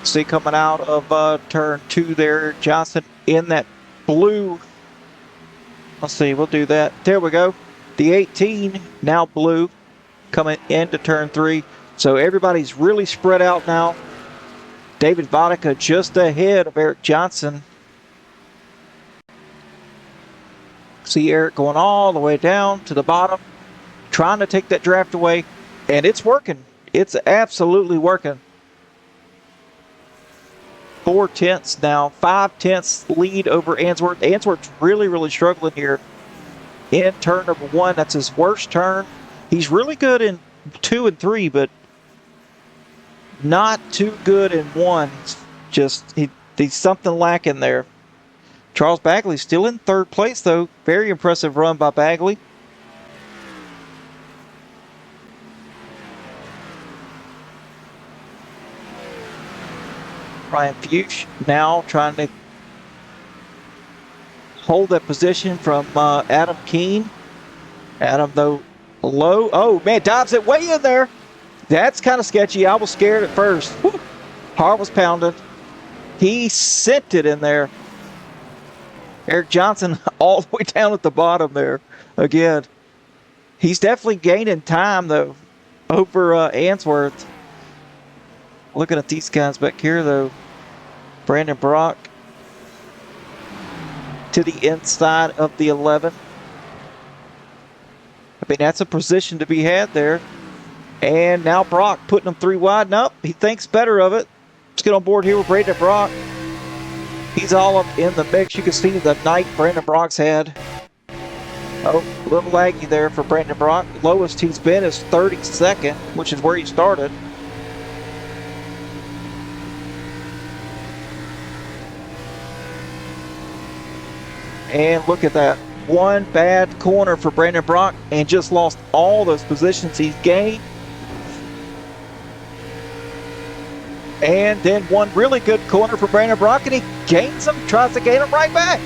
See, coming out of turn 2 there, Johnson in that blue. Let's see, we'll do that. There we go. The 18, now blue, coming into turn 3. So everybody's really spread out now. David Vodka just ahead of Eric Johnson. See Eric going all the way down to the bottom, trying to take that draft away, and it's working. It's absolutely working. 4/10 now, 5/10 lead over Answorth. Answorth's really struggling here in turn number 1. That's his worst turn. He's really good in 2 and 3, but not too good in 1. He's something lacking there. Charles Bagley still in 3rd place, though. Very impressive run by Bagley. Ryan Fuchs now trying to hold that position from Adam Keene. Adam, though, low. Oh, man, dives it way in there. That's kind of sketchy. I was scared at first. Woo. Heart was pounding. He sent it in there. Eric Johnson all the way down at the bottom there again. He's definitely gaining time, though, over Answorth. Looking at these guys back here, though. Brandon Brock to the inside of the 11. I mean, that's a position to be had there. And now Brock putting them 3 wide. Nope, he thinks better of it. Let's get on board here with Brandon Brock. He's all up in the mix. You can see the night Brandon Brock's had. Oh, a little laggy there for Brandon Brock. Lowest he's been is 32nd, which is where he started. And look at that. One bad corner for Brandon Brock and just lost all those positions he's gained. And then one really good corner for Brandon Brock, and he gains him, tries to gain him right back.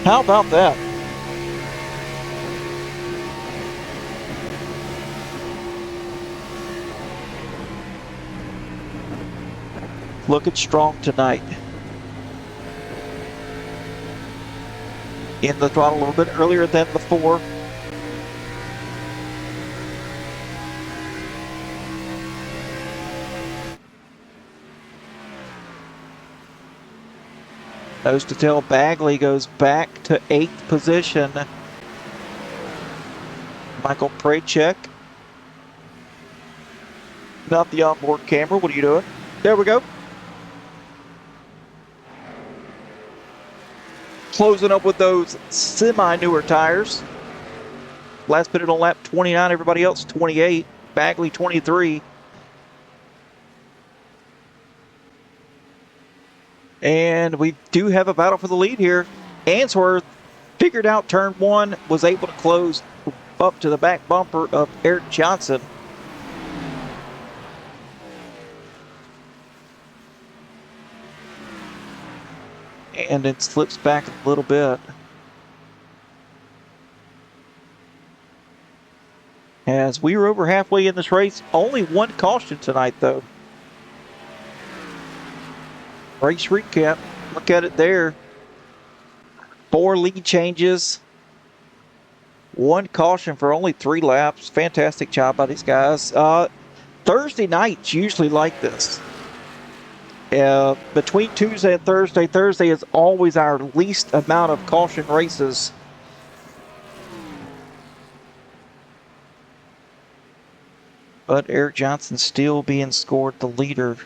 How about that? Looking strong tonight. In the throttle a little bit earlier than the 4. Nose to tail, Bagley goes back to 8th position. Michael Prachek. Not the onboard camera. What are you doing? There we go. Closing up with those semi-newer tires. Last pitted on lap 29. Everybody else 28. Bagley 23. And we do have a battle for the lead here. Answorth figured out turn 1, was able to close up to the back bumper of Eric Johnson. And it slips back a little bit. As we were over halfway in this race, only one caution tonight though. Race recap, look at it there. 4 lead changes. 1 caution for only 3 laps. Fantastic job by these guys. Thursday nights usually like this. Between Tuesday and Thursday, Thursday is always our least amount of caution races. But Eric Johnson still being scored the leader.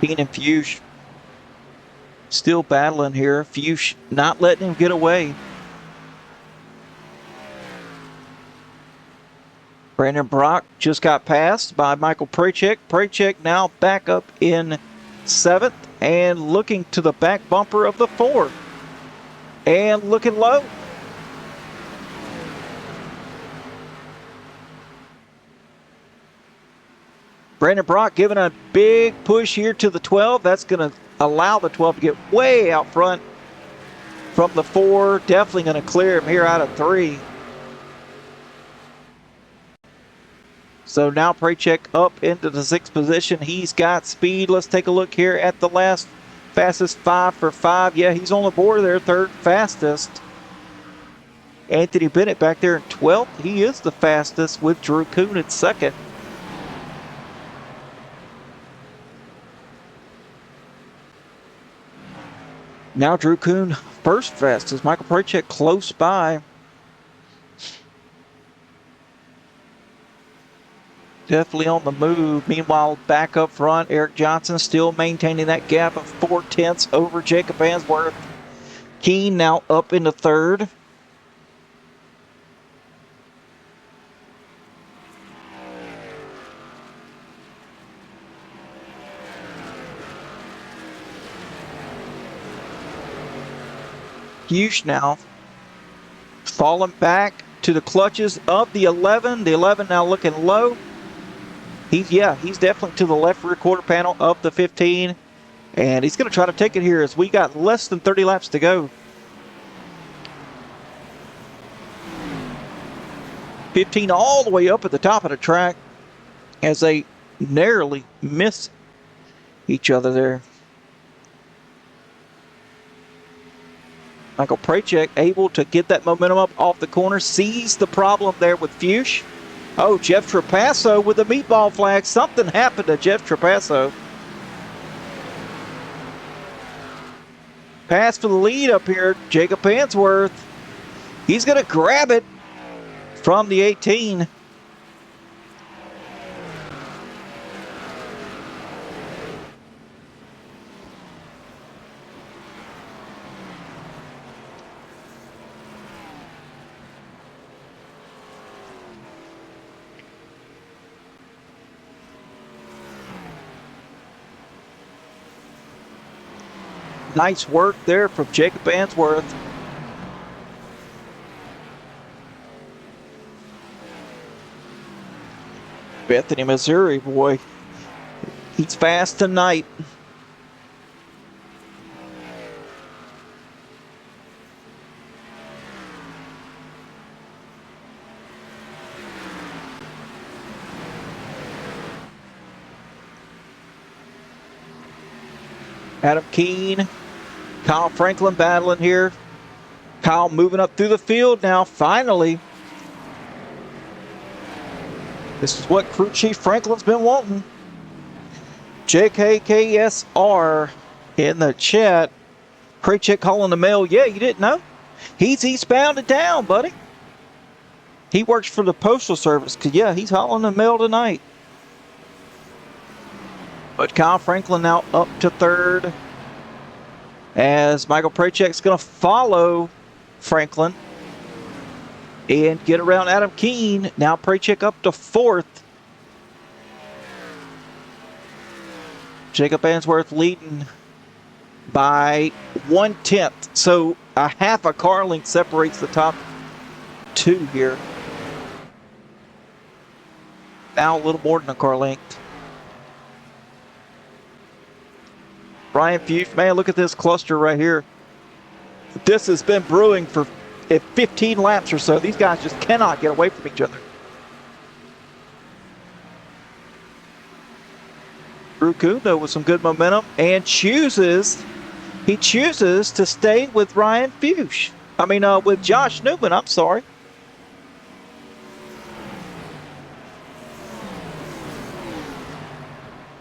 Bean and Fuchs still battling here. Fuchs not letting him get away. Brandon Brock just got passed by Michael Prachek. Prachek now back up in 7th and looking to the back bumper of the 4. And looking low. Brandon Brock giving a big push here to the 12. That's going to allow the 12 to get way out front from the 4. Definitely going to clear him here out of 3. So now Prachek up into the 6th position. He's got speed. Let's take a look here at the last fastest 5 for 5. Yeah, he's on the board there, 3rd fastest. Anthony Bennett back there in 12th. He is the fastest with Drew Kuhn at 2nd. Now Drew Kuhn, 1st fastest. Michael Prachek close by. Definitely on the move. Meanwhile, back up front, Eric Johnson still maintaining that gap of 4/10 over Jacob Answorth. Keene now up into 3rd. Fuchs now falling back to the clutches of the 11. The 11 now looking low. He's definitely to the left rear quarter panel of the 15. And he's going to try to take it here as we got less than 30 laps to go. 15 all the way up at the top of the track as they narrowly miss each other there. Michael Prachek able to get that momentum up off the corner, sees the problem there with Fuchs. Oh, Jeff Trapasso with the meatball flag. Something happened to Jeff Trapasso. Pass for the lead up here, Jacob Answorth. He's going to grab it from the 18. Nice work there from Jacob Answorth. Bethany, Missouri, boy. He's fast tonight. Adam Keene, Kyle Franklin battling here. Kyle moving up through the field now, finally. This is what Crew Chief Franklin's been wanting. JKKSR in the chat. Kraychick calling the mail. Yeah, you didn't know? He's eastbound and down, buddy. He works for the Postal Service. Yeah, he's hauling the mail tonight. But Kyle Franklin now up to third. As Michael Kraychick's going to follow Franklin and get around Adam Keene. Now Kraychick up to fourth. Jacob Answorth leading by 1/10. So a half a car length separates the top two here. Now a little more than a car length. Brian Fuchs, man, look at this cluster right here. This has been brewing for 15 laps or so. These guys just cannot get away from each other. Drew Kuhn, with some good momentum, and chooses to stay with Ryan Fuchs. With Josh Newman, I'm sorry.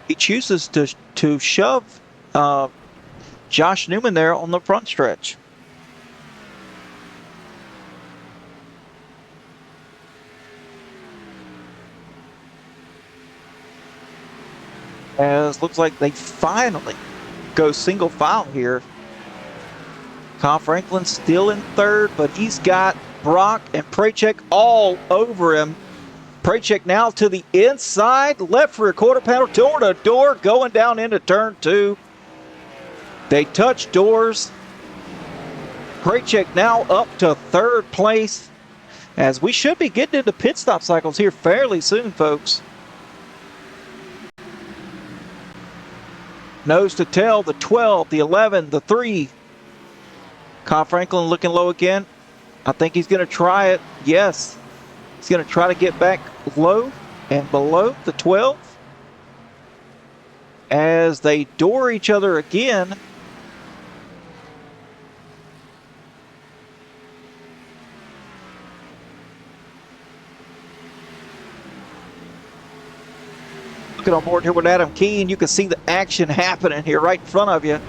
He chooses to shove Josh Newman there on the front stretch. As looks like they finally go single file here. Kyle Franklin still in third, but he's got Brock and Kraychick all over him. Kraychick now to the inside, left rear quarter panel, door to door, going down into turn two. They touch doors. Kraychick now up to third place, as we should be getting into pit stop cycles here fairly soon, folks. Nose to tail, the 12, the 11, the 3. Kyle Franklin looking low again. I think he's going to try it. Yes. He's going to try to get back low and below the 12. As they door each other again. Looking on board here with Adam Keene, you can see the action happening here right in front of you.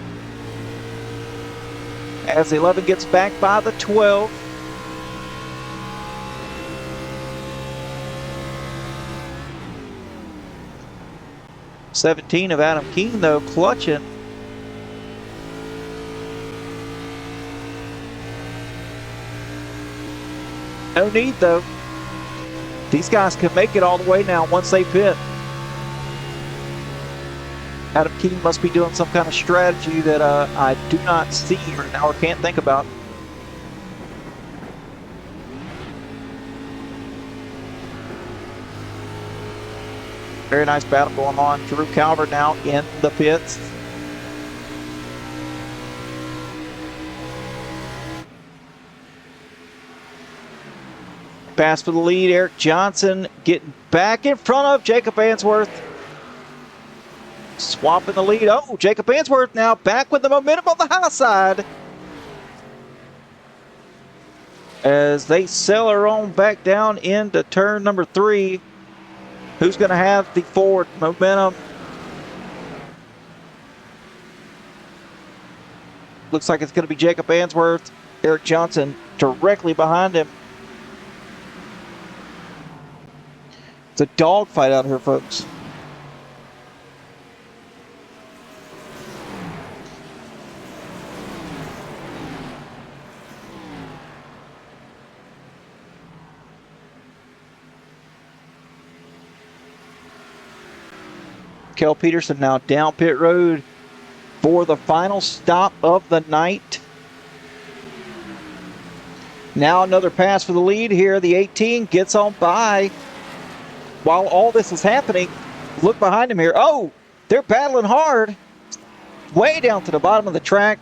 As the 11 gets back by the 12. '17 of Adam Keene, though, clutching. No need, though. These guys can make it all the way now once they pit. Adam Keene must be doing some kind of strategy that I do not see right now or can't think about. Very nice battle going on. Drew Calvert now in the pits. Pass for the lead. Eric Johnson getting back in front of Jacob Answorth. Swapping the lead. Oh, Jacob Answorth now back with the momentum on the high side. As they sail her on back down into turn number 3. Who's going to have the forward momentum? Looks like it's going to be Jacob Answorth. Eric Johnson directly behind him. It's a dogfight out here, folks. Kel Peterson now down pit road for the final stop of the night. Now another pass for the lead here. The 18 gets on by while all this is happening, look behind him here. Oh, they're battling hard. Way down to the bottom of the track.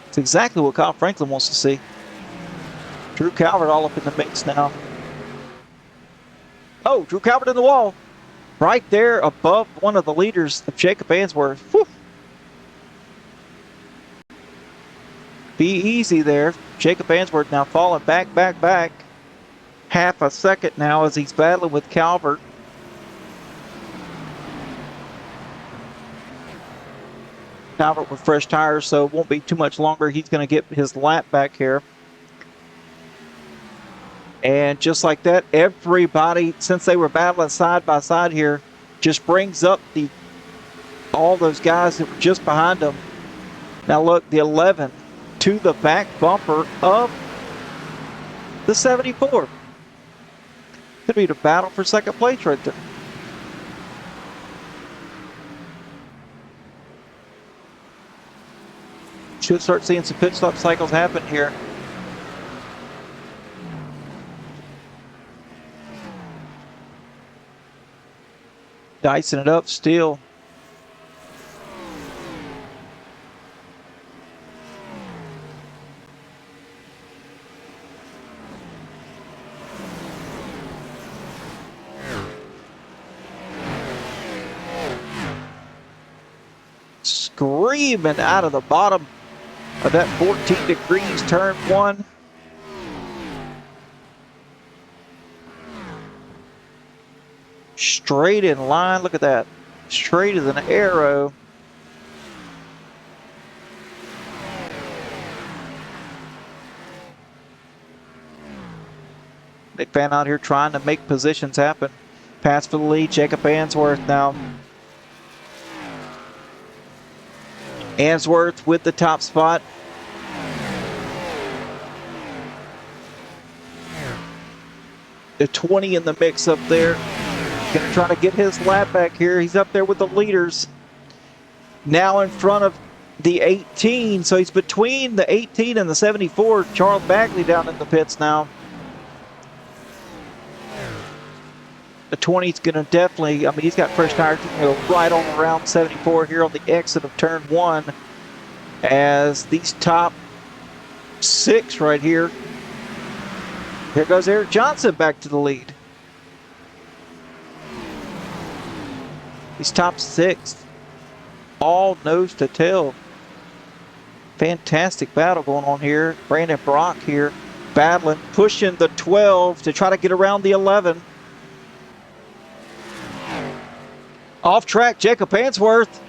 It's exactly what Kyle Franklin wants to see. Drew Calvert all up in the mix now. Oh, Drew Calvert in the wall. Right there above one of the leaders of Jacob Answorth. Whew. Be easy there. Jacob Answorth now falling back. Half a second now as he's battling with Calvert. Calvert with fresh tires, so it won't be too much longer. He's going to get his lap back here. And just like that, everybody, since they were battling side by side here, just brings up all those guys that were just behind them. Now look, the 11 to the back bumper of the 74. Could be the battle for second place right there. Should start seeing some pit stop cycles happen here. Dicing it up still. Screaming out of the bottom of that 14 degrees turn one. Straight in line, look at that. Straight as an arrow. Big fan out here trying to make positions happen. Pass for the lead, Jacob Answorth now. Answorth with the top spot. The 20 in the mix up there. Gonna try to get his lap back here. He's up there with the leaders. Now in front of the 18. So he's between the 18 and the 74. Charles Bagley down in the pits now. The 20 is gonna definitely, I mean, he's got fresh tires, right on around 74 here on the exit of turn one. As these top 6 right here. Here goes Eric Johnson back to the lead. These top 6, all nose to tail. Fantastic battle going on here. Brandon Brock here battling, pushing the 12 to try to get around the 11. Off track, Jacob Answorth.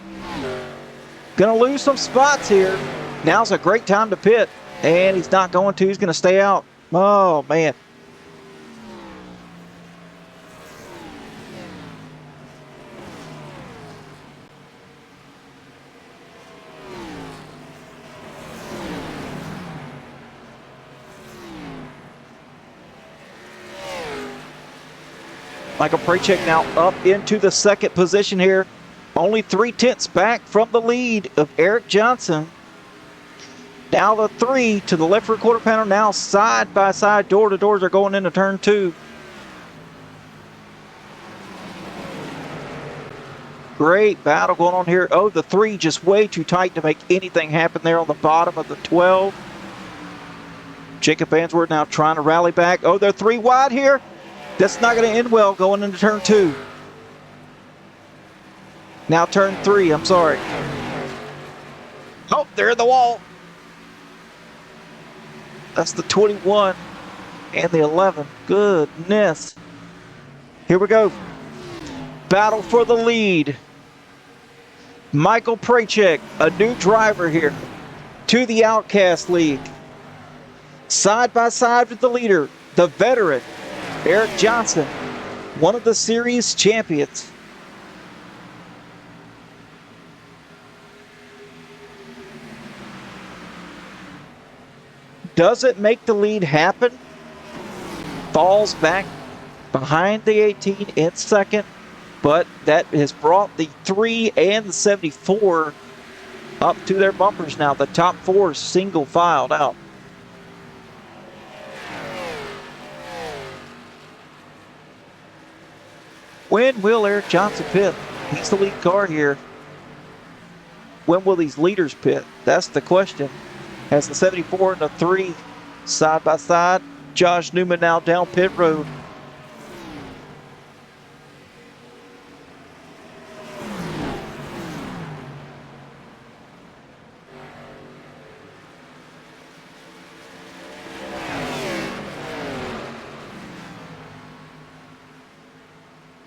Gonna lose some spots here. Now's a great time to pit. And he's not going to, he's gonna stay out. Oh, man. Michael Prachek now up into the second position here. Only 3/10 back from the lead of Eric Johnson. Now the 3 to the left rear quarter panel. Now side by side, door to doors are going into turn 2. Great battle going on here. Oh, the 3 just way too tight to make anything happen there on the bottom of the 12. Jacob Answorth now trying to rally back. Oh, they're 3 wide here. That's not going to end well going into turn 2. Now turn 3, I'm sorry. Oh, they're in the wall. That's the 21 and the 11. Goodness. Here we go. Battle for the lead. Michael Prachek, a new driver here to the Outcast League. Side by side with the leader, the veteran, Eric Johnson, one of the series champions. Doesn't make the lead happen. Falls back behind the 18 in second, but that has brought the 3 and the 74 up to their bumpers now. The top 4 single filed out. When will Eric Johnson pit? He's the lead car here. When will these leaders pit? That's the question. As the 74 and the 3 side by side. Josh Newman now down pit road.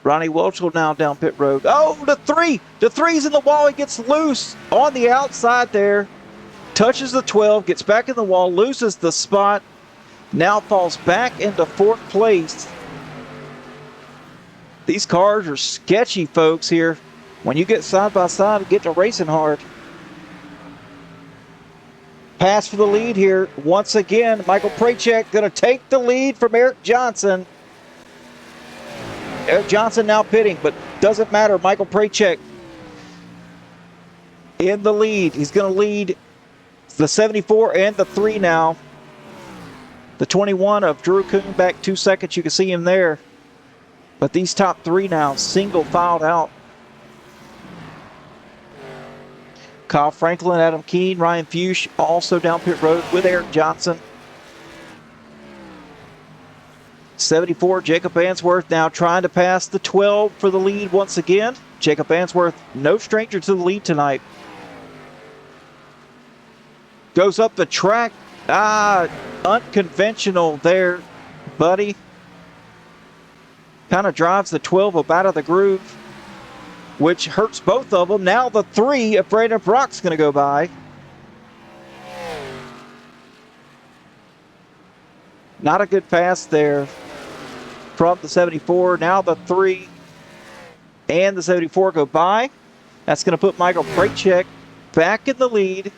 Ronnie Welchel now down pit road. Oh, the 3! The 3's in the wall. He gets loose on the outside there. Touches the 12, gets back in the wall, loses the spot. Now falls back into 4th place. These cars are sketchy, folks, here. When you get side by side and get to racing hard. Pass for the lead here. Once again, Michael Prachek going to take the lead from Eric Johnson. Eric Johnson now pitting, but doesn't matter. Michael Prachek in the lead. He's going to lead the 74 and the 3 now. The 21 of Drew Coon back 2 seconds. You can see him there. But these top 3 now single filed out. Kyle Franklin, Adam Keene, Ryan Fuchs also down pit road with Eric Johnson. 74, Jacob Answorth now trying to pass the 12 for the lead once again. Jacob Answorth, no stranger to the lead tonight. Goes up the track. Unconventional there, buddy. Kind of drives the 12 up out of the groove, which hurts both of them. Now the 3 of Brandon Brock's going to go by. Not a good pass there from the 74. Now the 3 and the 74 go by. That's going to put Michael Prachek back in the lead.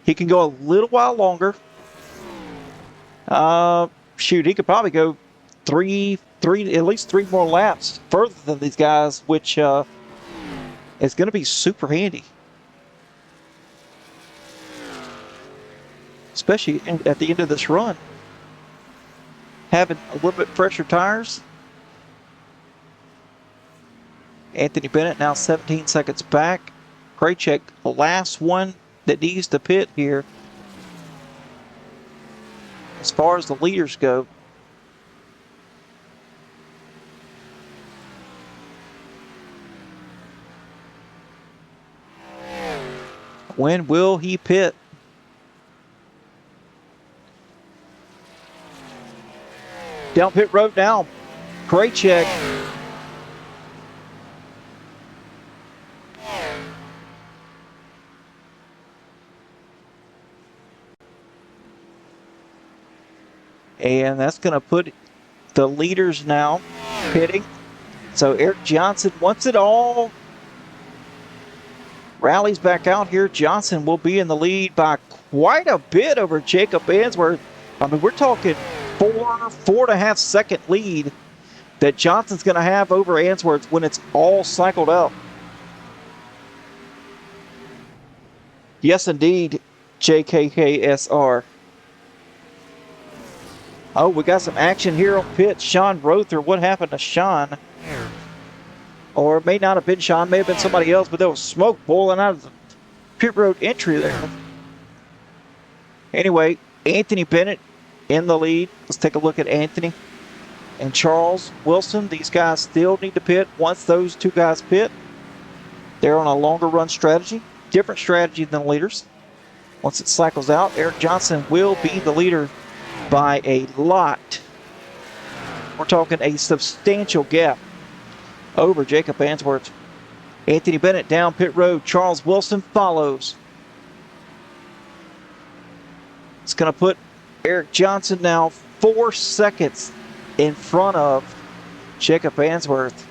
He can go a little while longer. Shoot, he could probably go at least three more laps further than these guys, which is going to be super handy. Especially at the end of this run. Having a little bit fresher tires. Anthony Bennett now 17 seconds back. Prachek, the last one that needs to pit here. As far as the leaders go. When will he pit? Down pit road now. Prachek. And that's going to put the leaders now pitting. So Eric Johnson, once it all rallies back out here, Johnson will be in the lead by quite a bit over Jacob Answorth. I mean, we're talking 4.5 second lead that Johnson's going to have over Answorth when it's all cycled out. Yes, indeed, JKKSR. Oh, we got some action here on pit. Sean Rother, what happened to Sean? Or it may not have been Sean, may have been somebody else, but there was smoke boiling out of the pit road entry there. Anyway, Anthony Bennett in the lead. Let's take a look at Anthony and Charles Wilson. These guys still need to pit. Once those two guys pit, they're on a longer run strategy. Different strategy than the leaders. Once it cycles out, Eric Johnson will be the leader by a lot. We're talking a substantial gap over Jacob Answorth. Anthony Bennett down pit road. Charles Wilson follows. It's going to put Eric Johnson now 4 seconds in front of Jacob Answorth.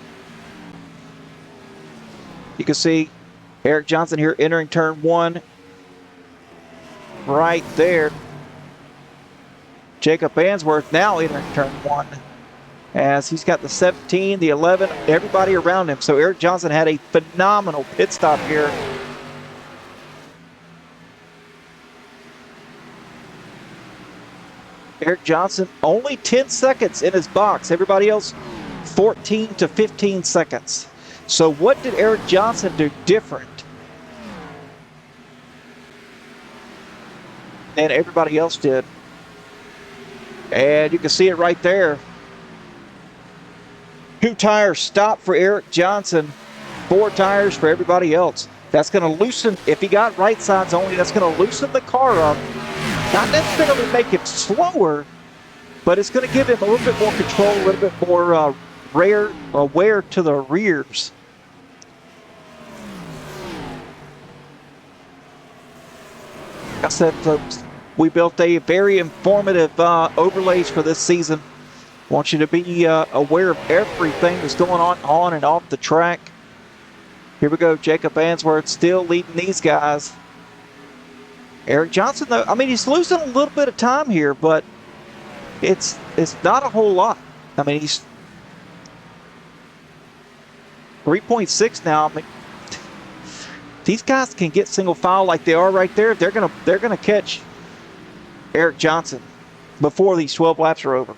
You can see Eric Johnson here entering turn 1 right there. Jacob Answorth now entering turn 1 as he's got the 17, the 11, everybody around him. So Eric Johnson had a phenomenal pit stop here. Eric Johnson only 10 seconds in his box. Everybody else 14 to 15 seconds. So what did Eric Johnson do different than everybody else did? And you can see it right there. 2 tires stopped for Eric Johnson, 4 tires for everybody else. That's going to loosen, if he got right sides only, that's going to loosen the car up. Not necessarily make him slower, but it's going to give him a little bit more control, a little bit more wear to the rears. Like I said, folks, we built a very informative overlays for this season. Want you to be aware of everything that's going on and off the track. Here we go, Jacob Answorth still leading these guys. Eric Johnson, though, I mean, he's losing a little bit of time here, but it's not a whole lot. I mean, he's 3.6 now. I mean, these guys can get single file like they are right there. They're gonna catch Eric Johnson before these 12 laps are over.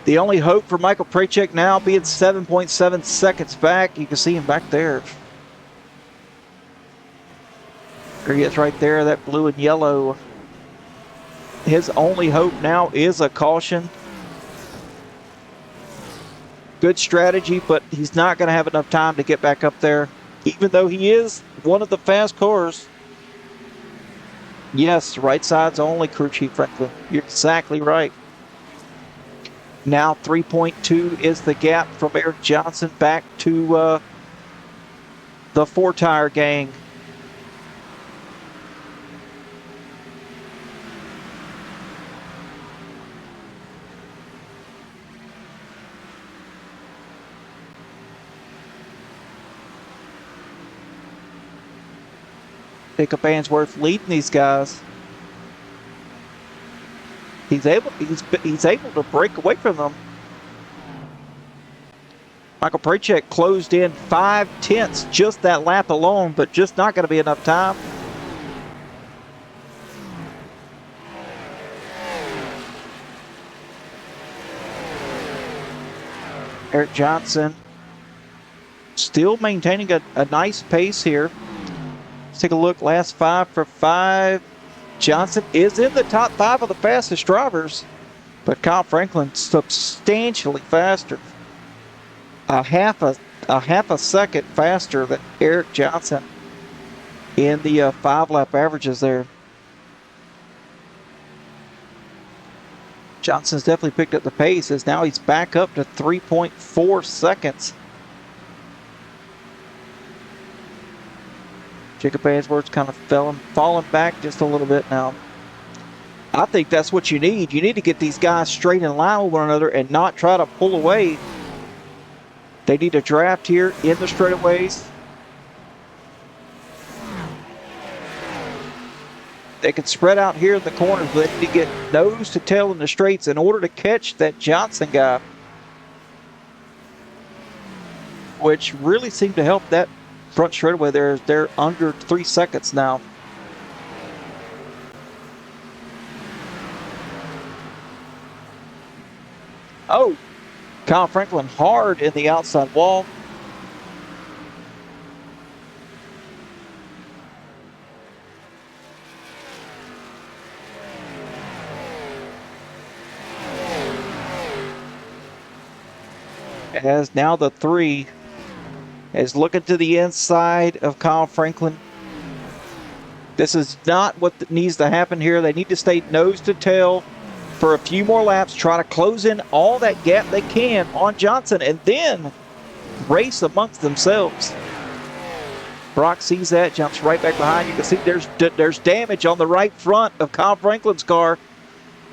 The only hope for Michael Prachek now being 7.7 seconds back. You can see him back there. There he is right there, that blue and yellow. His only hope now is a caution. Good strategy, but he's not going to have enough time to get back up there, even though he is one of the fast cars. Yes, right sides only, Crew Chief Franklin. You're exactly right. Now 3.2 is the gap from Eric Johnson back to the 4-tire gang. Jacob Answorth leading these guys. He's able to break away from them. Michael Prachek closed in 5/10 just that lap alone, but just not going to be enough time. Eric Johnson still maintaining a nice pace here. Let's take a look. Last 5 for 5. Johnson is in the top 5 of the fastest drivers, but Kyle Franklin substantially faster. A half a second faster than Eric Johnson in the 5-lap averages there. Johnson's definitely picked up the pace, as now he's back up to 3.4 seconds. Jacob Answorth's kind of falling back just a little bit now. I think that's what you need. You need to get these guys straight in line with one another and not try to pull away. They need a draft here in the straightaways. They can spread out here in the corners, but they need to get nose to tail in the straights in order to catch that Johnson guy, which really seemed to help that front straightaway. They're under 3 seconds now. Oh, Kyle Franklin hard in the outside wall. As now the 3 is looking to the inside of Kyle Franklin. This is not what needs to happen here. They need to stay nose to tail for a few more laps, try to close in all that gap they can on Johnson, and then race amongst themselves. Brock sees that, jumps right back behind. You can see there's damage on the right front of Kyle Franklin's car.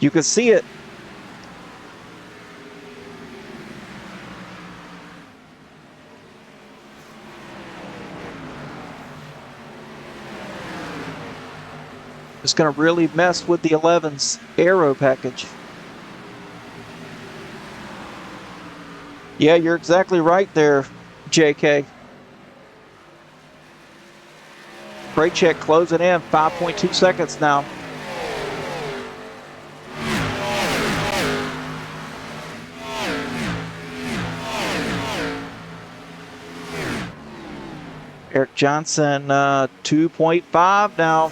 You can see it. It's going to really mess with the 11's aero package. Yeah, you're exactly right there, JK. Brake check closing in, 5.2 seconds now. Eric Johnson, 2.5 now.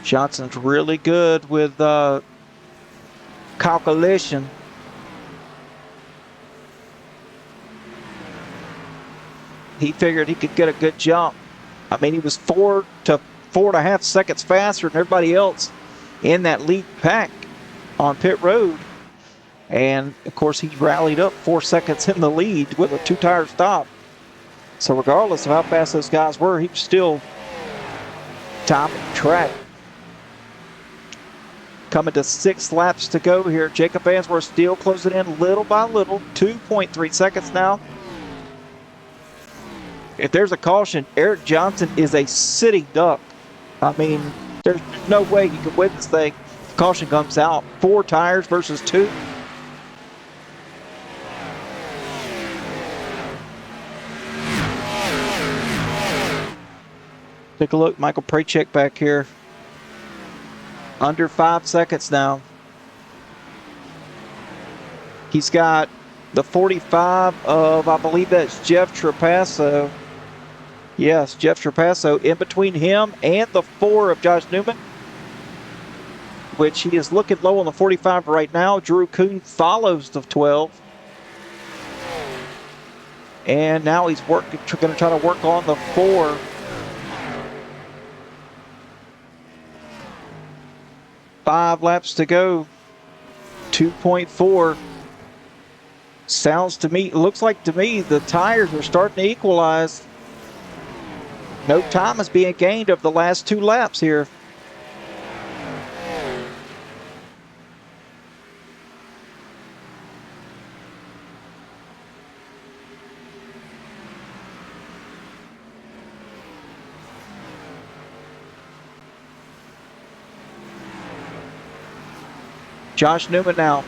Johnson's really good with calculation. He figured he could get a good jump. I mean, he was 4 to 4.5 seconds faster than everybody else in that lead pack on pit road. And of course, he rallied up 4 seconds in the lead with a 2-tire stop. So regardless of how fast those guys were, he was still top of the track. Coming to 6 laps to go here. Jacob Answorth still closing in little by little. 2.3 seconds now. If there's a caution, Eric Johnson is a sitting duck. I mean, there's no way he could win this thing. Caution comes out. 4 tires versus 2. Take a look, Michael Prachek back here. Under 5 seconds now. He's got the 45 of, I believe that's Jeff Trapasso. Yes, Jeff Trapasso in between him and the 4 of Josh Newman, which he is looking low on the 45 right now. Drew Kuhn follows the 12. And now he's going to try to work on the 4. Five laps to go. 2.4. Sounds to me, looks like to me, the tires are starting to equalize. No time is being gained of the last 2 laps here. Josh Newman now.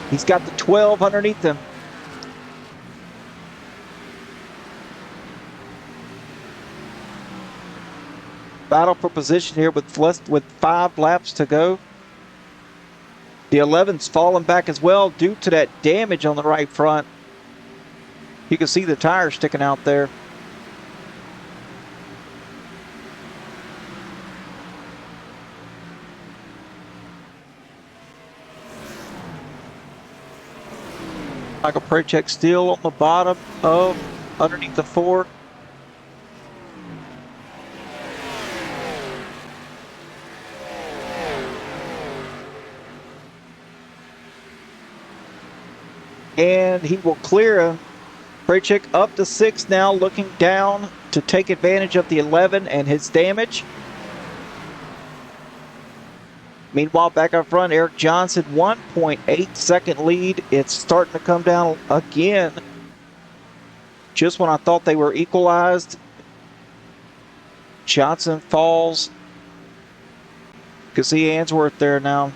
He's got the 12 underneath him. Battle for position here with 5 laps to go. The 11's falling back as well due to that damage on the right front. You can see the tires sticking out there. Michael Prachek still on the bottom of underneath the 4. And he will clear him. Prachek up to 6 now, looking down to take advantage of the 11 and his damage. Meanwhile, back up front, Eric Johnson, 1.8 second lead. It's starting to come down again. Just when I thought they were equalized, Johnson falls. You can see Answorth there now.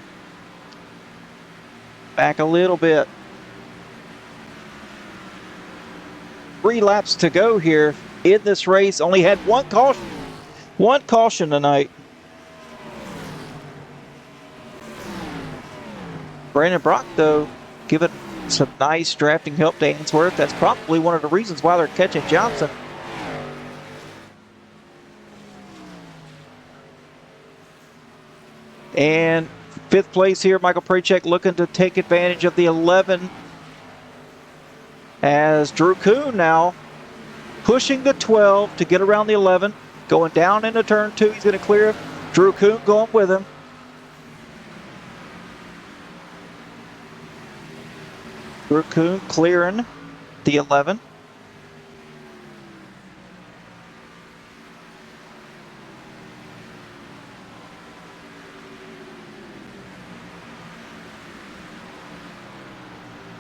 Back a little bit. 3 laps to go here in this race. Only had 1 caution. 1 caution tonight. Brandon Brock, though, giving some nice drafting help to Ainsworth. That's probably one of the reasons why they're catching Johnson. And 5th place here, Michael Prachek looking to take advantage of the 11. As Drew Kuhn now pushing the 12 to get around the 11. Going down into turn 2, he's going to clear him. Drew Kuhn going with him. Drew Kuhn clearing the 11.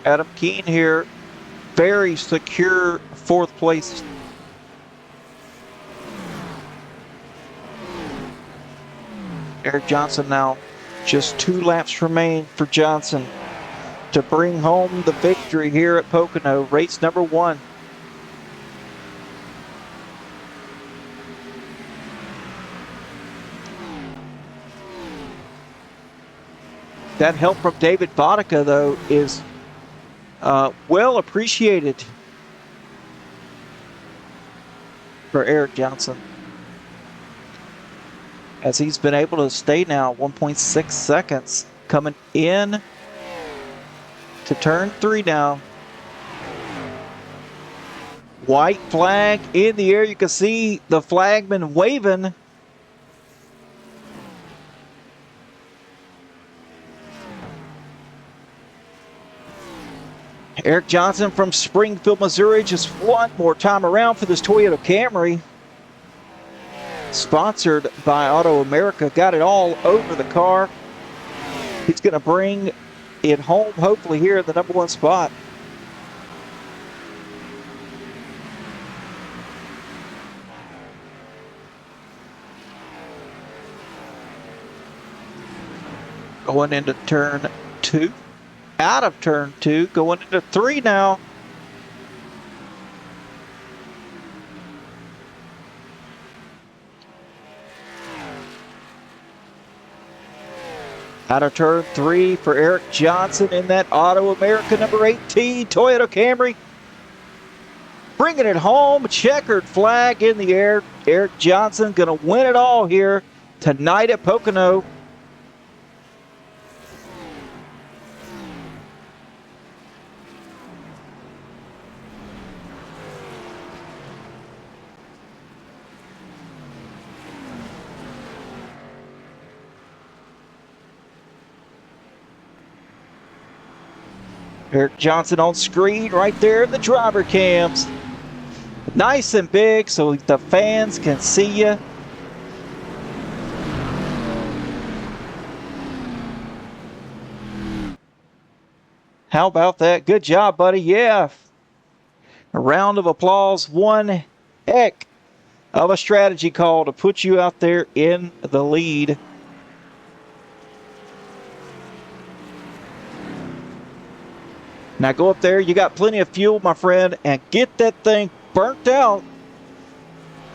Adam Keene here, very secure 4th place. Eric Johnson now, just 2 laps remain for Johnson to bring home the victory here at Pocono, race number 1. That help from David Vodka, though, is well appreciated for Eric Johnson, as he's been able to stay now 1.6 seconds coming in to turn 3 now. White flag in the air. You can see the flagman waving. Eric Johnson from Springfield, Missouri, just one more time around for this Toyota Camry. Sponsored by Auto America. Got it all over the car. He's going to bring it home, hopefully, here in the number 1 spot. Going into turn 2. Out of turn 2, going into 3 now. Out of turn 3 for Eric Johnson in that Auto America number 18 Toyota Camry. Bringing it home, checkered flag in the air. Eric Johnson going to win it all here tonight at Pocono. Eric Johnson on screen right there in the driver cams. Nice and big so the fans can see you. How about that? Good job, buddy. Yeah. A round of applause. One heck of a strategy call to put you out there in the lead. Now go up there, you got plenty of fuel, my friend, and get that thing burnt out.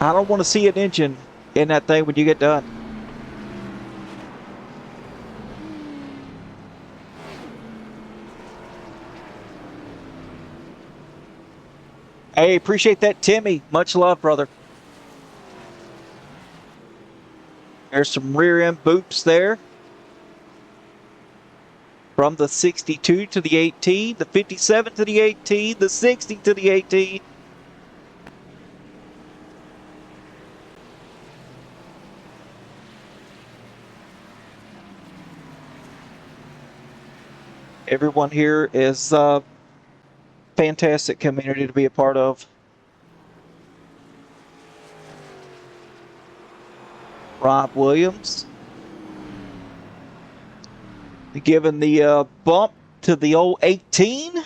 I don't want to see an engine in that thing when you get done. Hey, appreciate that, Timmy. Much love, brother. There's some rear end boops there. From the 62 to the 18, the 57 to the 18, the 60 to the 18. Everyone here is a fantastic community to be a part of. Rob Williams. Giving the bump to the old 18.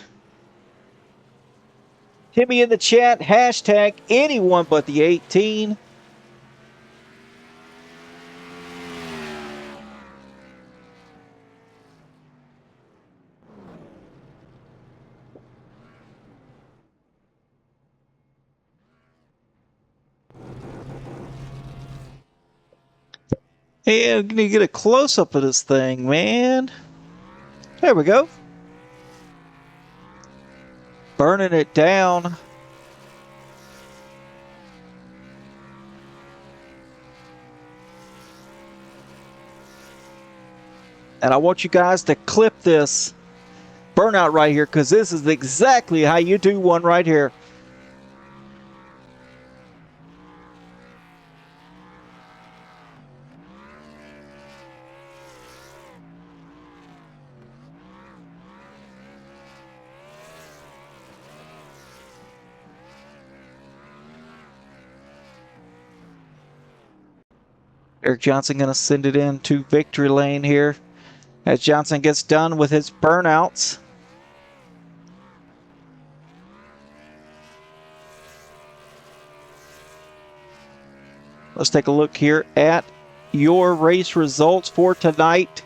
Hit me in the chat, hashtag anyone but the 18. And I'm gonna get a close-up of this thing, man. There we go. Burning it down. And I want you guys to clip this burnout right here, because this is exactly how you do one right here. Eric Johnson going to send it into victory lane here as Johnson gets done with his burnouts. Let's take a look here at your race results for tonight.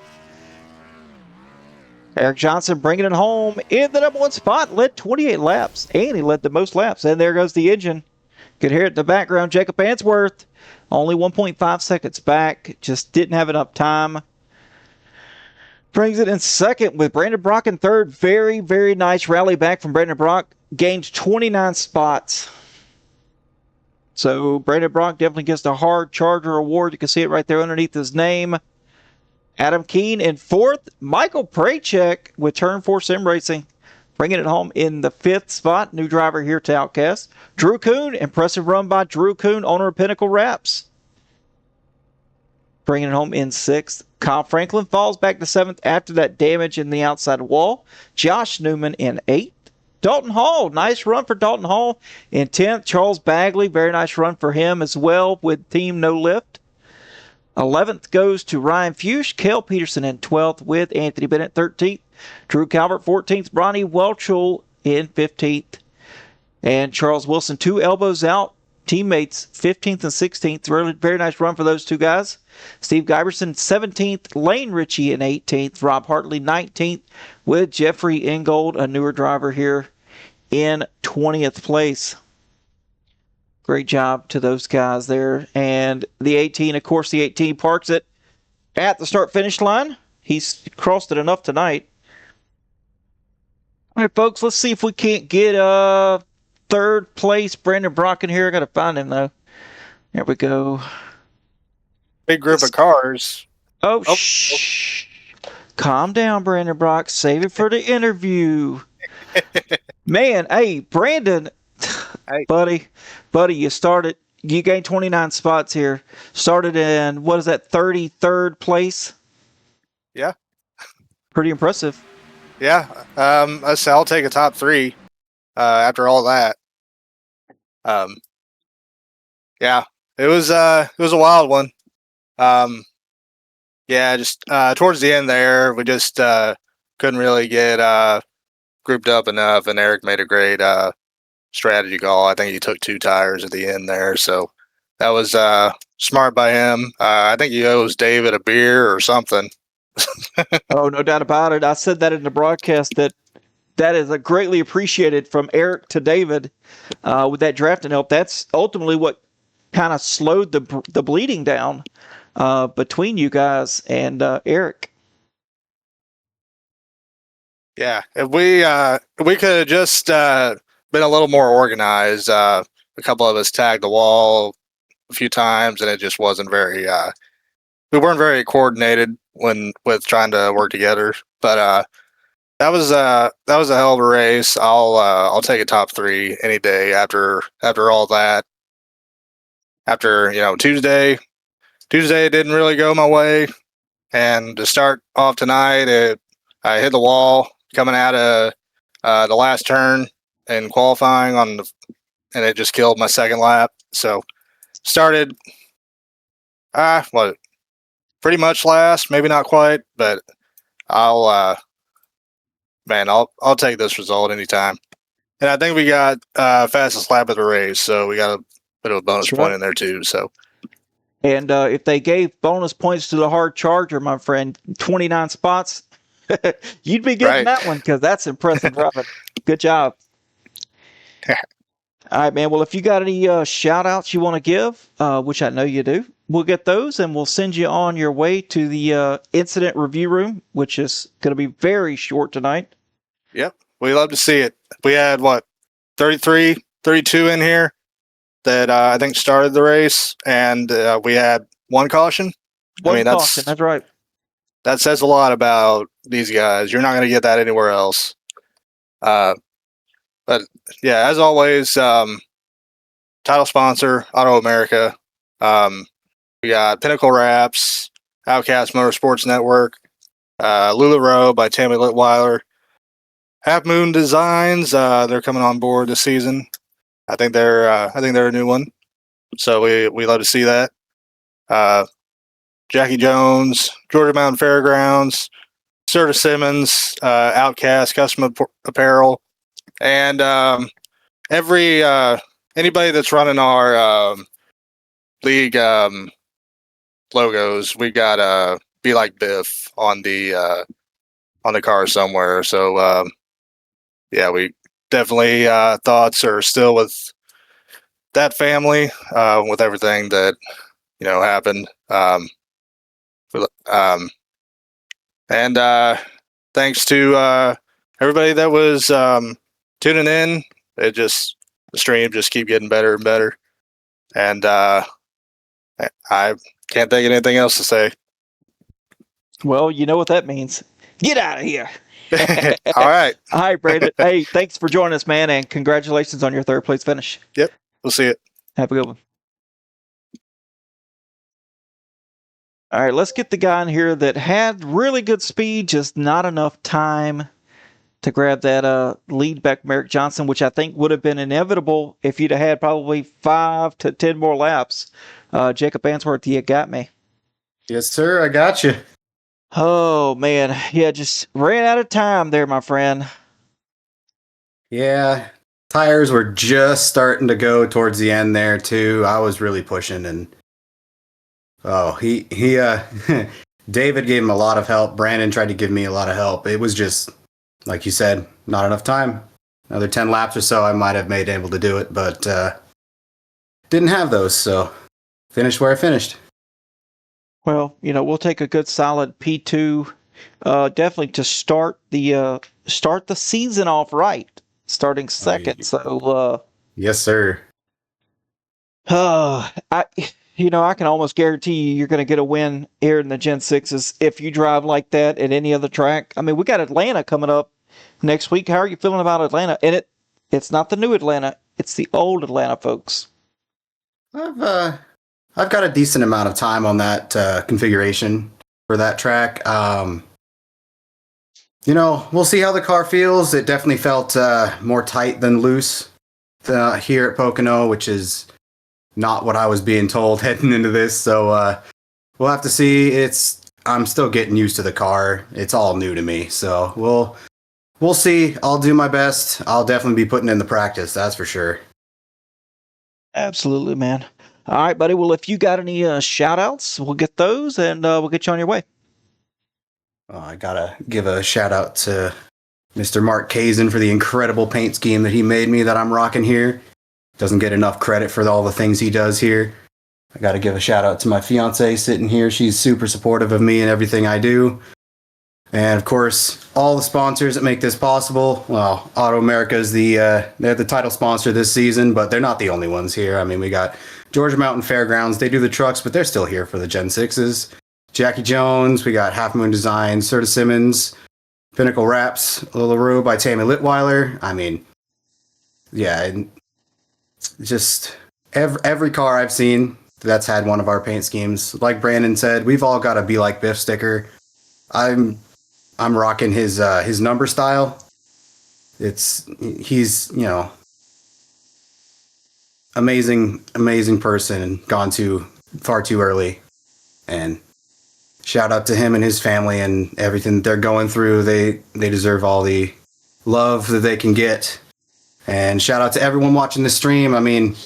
Eric Johnson bringing it home in the number 1 spot, led 28 laps, and he led the most laps. And there goes the engine. Could hear it in the background. Jacob Answorth, only 1.5 seconds back, just didn't have enough time. Brings it in second with Brandon Brock in third. Very, very nice rally back from Brandon Brock. Gained 29 spots. So Brandon Brock definitely gets the Hard Charger Award. You can see it right there underneath his name. Adam Keene in fourth. Michael Prachek with Turn 4 Sim Racing, bringing it home in the 5th spot. New driver here to Outcast. Drew Kuhn, impressive run by Drew Kuhn, owner of Pinnacle Wraps, bringing it home in 6th. Kyle Franklin falls back to 7th after that damage in the outside wall. Josh Newman in 8th. Dalton Hall, nice run for Dalton Hall in 10th. Charles Bagley, very nice run for him as well with Team No Lift. 11th goes to Ryan Fuchs. Cale Peterson in 12th with Anthony Bennett 13th. Drew Calvert 14th. Ronnie Welchel in 15th. And Charles Wilson, 2 elbows out. Teammates 15th and 16th. Really, very nice run for those two guys. Steve Giberson 17th. Lane Ritchie in 18th. Rob Hartley 19th with Jeffrey Ingold, a newer driver here, in 20th place. Great job to those guys there. And the 18, of course, the 18 parks it at the start-finish line. He's crossed it enough tonight. All right, folks, let's see if we can't get third place Brandon Brock in here. I got to find him, though. There we go. Big group of cars. Oh, shh. Calm down, Brandon Brock. Save it for the interview. Man, hey, Brandon, Hey. buddy, you gained 29 spots here. Started in, what is that, 33rd place? Yeah. Pretty impressive. Yeah. I'll take a top 3 after all that. Yeah. It was a wild one. Yeah, just towards the end there, we just couldn't really get grouped up enough, and Eric made a great strategy call. I think he took 2 tires at the end there, so that was smart by him. I think he owes David a beer or something. Oh, no doubt about it. I said that in the broadcast that is a greatly appreciated from Eric to David with that drafting help. That's ultimately what kind of slowed the bleeding down between you guys and Eric. Yeah, if we could have just been a little more organized. A couple of us tagged the wall a few times, and it just wasn't very. We weren't very coordinated with trying to work together. But that was a hell of a race. I'll take a top 3 any day after all that. After Tuesday didn't really go my way, and to start off tonight, I hit the wall coming out of the last turn and qualifying and it just killed my second lap. So started pretty much last, maybe not quite, but I'll take this result anytime. And I think we got fastest lap of the race, so we got a bit of a bonus point in there too. So. And if they gave bonus points to the Hard Charger, my friend, 29 spots, you'd be getting that one because that's impressive driving. Good job. All right, man. Well, if you got any shout-outs you want to give, which I know you do, we'll get those and we'll send you on your way to the incident review room, which is going to be very short tonight. Yep. We love to see it. We had, 33, 32 in here that I think started the race, and we had 1 caution. That's right. That says a lot about these guys. You're not going to get that anywhere else. But yeah, as always, title sponsor, Auto America. We got Pinnacle Wraps, Outcast Motorsports Network, LuLaRoe by Tammy Litweiler, Half Moon Designs. They're coming on board this season. I think they're a new one. So we love to see that. Jackie Jones, Georgia Mountain Fairgrounds, Serta Simmons, Outcast Custom Apparel, and anybody that's running our league logos. We got Be Like Biff on the car somewhere. So yeah, we definitely thoughts are still with that family with everything that happened. Um, and thanks to everybody that was tuning in. The stream just keep getting better and better. And I can't think of anything else to say. Well, you know what that means. Get out of here. All right. All right, Brandon. Hey, thanks for joining us, man, and congratulations on your third place finish. Yep. We'll see it. Have a good one. All right, let's get the guy in here that had really good speed, just not enough time to grab that lead back from Eric Johnson, which I think would have been inevitable if you'd have had probably 5 to 10 more laps. Jacob Answorth, you got me. Yes, sir. I got you. Oh, man. Yeah, just ran out of time there, my friend. Yeah. Tires were just starting to go towards the end there, too. I was really pushing, and David gave him a lot of help. Brandon tried to give me a lot of help. It was just, like you said, not enough time. Another 10 laps or so, I might have made able to do it, but didn't have those, so finished where I finished. Well, we'll take a good solid P2, definitely to start the season off right, starting second. So, yes, sir. I can almost guarantee you're going to get a win here in the Gen 6s if you drive like that at any other track. I mean, we got Atlanta coming up next week. How are you feeling about Atlanta? And it's not the new Atlanta; it's the old Atlanta, folks. I've got a decent amount of time on that configuration for that track. We'll see how the car feels. It definitely felt more tight than loose here at Pocono, which is not what I was being told heading into this. So we'll have to see. I'm still getting used to the car. It's all new to me. So we'll see. I'll do my best. I'll definitely be putting in the practice. That's for sure. Absolutely, man. All right, buddy. Well, if you got any shout outs, we'll get those and we'll get you on your way. I got to give a shout out to Mr. Mark Kazin for the incredible paint scheme that he made me that I'm rocking here. Doesn't get enough credit for all the things he does here. I got to give a shout out to my fiance sitting here. She's super supportive of me and everything I do. And of course, all the sponsors that make this possible. Well, Auto America is they're the title sponsor this season, but they're not the only ones here. I mean, we got Georgia Mountain Fairgrounds. They do the trucks, but they're still here for the Gen 6s. Jackie Jones, we got Half Moon Design, Serta Simmons, Pinnacle Wraps, LuLaRoe by Tammy Litweiler. I mean, yeah, and just every car I've seen that's had one of our paint schemes. Like Brandon said, we've all got a Be Like Biff sticker. I'm rocking his number style. He's amazing person, gone far too early. And shout out to him and his family and everything that they're going through. They deserve all the love that they can get. And shout out to everyone watching the stream. I mean,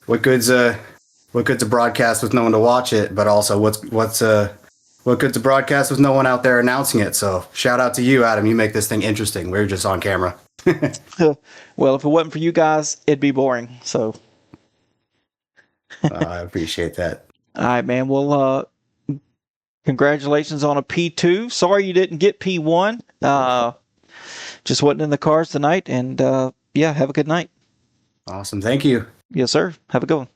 what good's a broadcast with no one to watch it, but also what good's a broadcast with no one out there announcing it. So shout out to you, Adam. You make this thing interesting. We're just on camera. Well, if it wasn't for you guys, it'd be boring. So I appreciate that. All right, man. Well, congratulations on a P2. Sorry you didn't get P1. Just wasn't in the cars tonight. And yeah, have a good night. Awesome. Thank you. Yes, sir. Have a good one.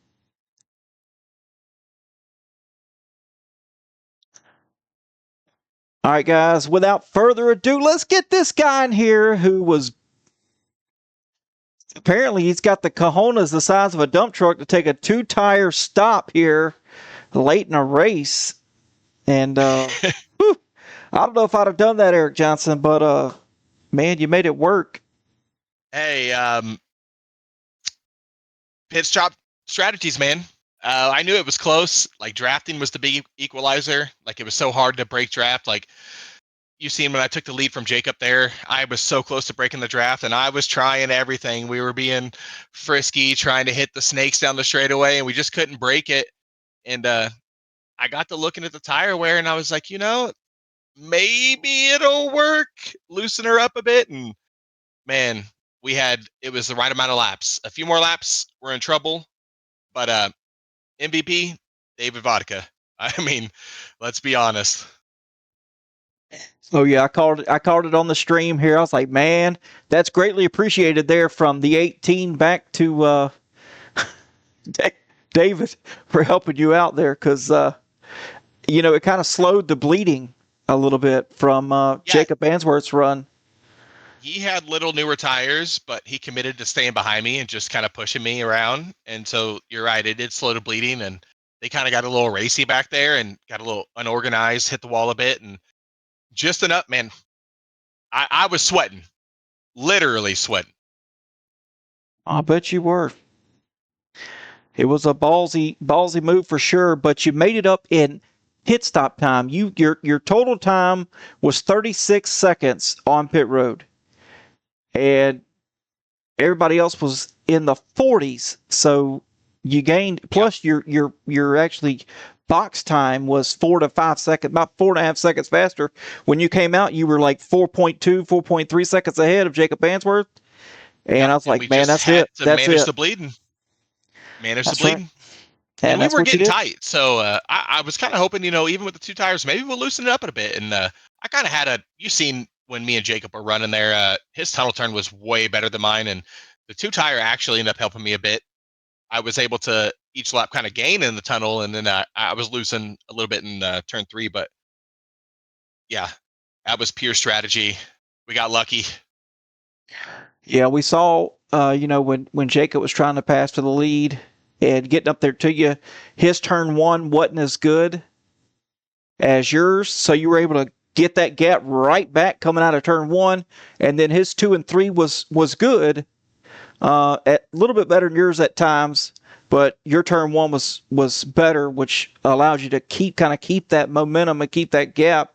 All right, guys. Without further ado, let's get this guy in here who was apparently he's got the cojones the size of a dump truck to take a 2-tire stop here late in a race. And whew, I don't know if I'd have done that, Eric Johnson, but man, you made it work. Hey, pit stop strategies, man. I knew it was close. Like drafting was the big equalizer. Like it was so hard to break draft. Like you seen when I took the lead from Jacob there, I was so close to breaking the draft, and I was trying everything. We were being frisky, trying to hit the snakes down the straightaway, and we just couldn't break it. And I got to looking at the tire wear, and I was like, maybe it'll work. Loosen her up a bit, and man, it was the right amount of laps. A few more laps, we're in trouble. But MVP, David Vodka. I mean, let's be honest. Oh yeah, I called it on the stream here. I was like, man, that's greatly appreciated there from the 18 back to David for helping you out there, because it kind of slowed the bleeding a little bit from Yeah. Jacob Answorth's run. He had little newer tires, but he committed to staying behind me and just kind of pushing me around. And so you're right, it did slow the bleeding, and they kind of got a little racy back there and got a little unorganized, hit the wall a bit, and just enough, man. I was sweating, literally sweating. I bet you were. It was a ballsy move for sure, but you made it up in pit stop time. Your total time was 36 seconds on pit road, and everybody else was in the 40s. So you gained, plus your actually box time was 4 to 5 seconds, about 4.5 seconds faster. When you came out, you were like 4.2, 4.3 seconds ahead of Jacob Answorth. And I was like, man, that's it. That's manage it. the bleeding. Manage That's the bleeding. right. And we that's were what you getting did. tight. So I was kind of hoping, even with the two tires, maybe we'll loosen it up a bit. And I kind of had you seen when me and Jacob were running there, his tunnel turn was way better than mine. And the two tire actually ended up helping me a bit. I was able to each lap kind of gain in the tunnel, and then I was losing a little bit in turn 3. But yeah, that was pure strategy. We got lucky. Yeah, we saw, when Jacob was trying to pass for the lead and getting up there to you, his turn 1 wasn't as good as yours, so you were able to get that gap right back coming out of turn 1, and then his 2 and 3 was good, a little bit better than yours at times, but your turn 1 was better, which allows you to keep that momentum and keep that gap.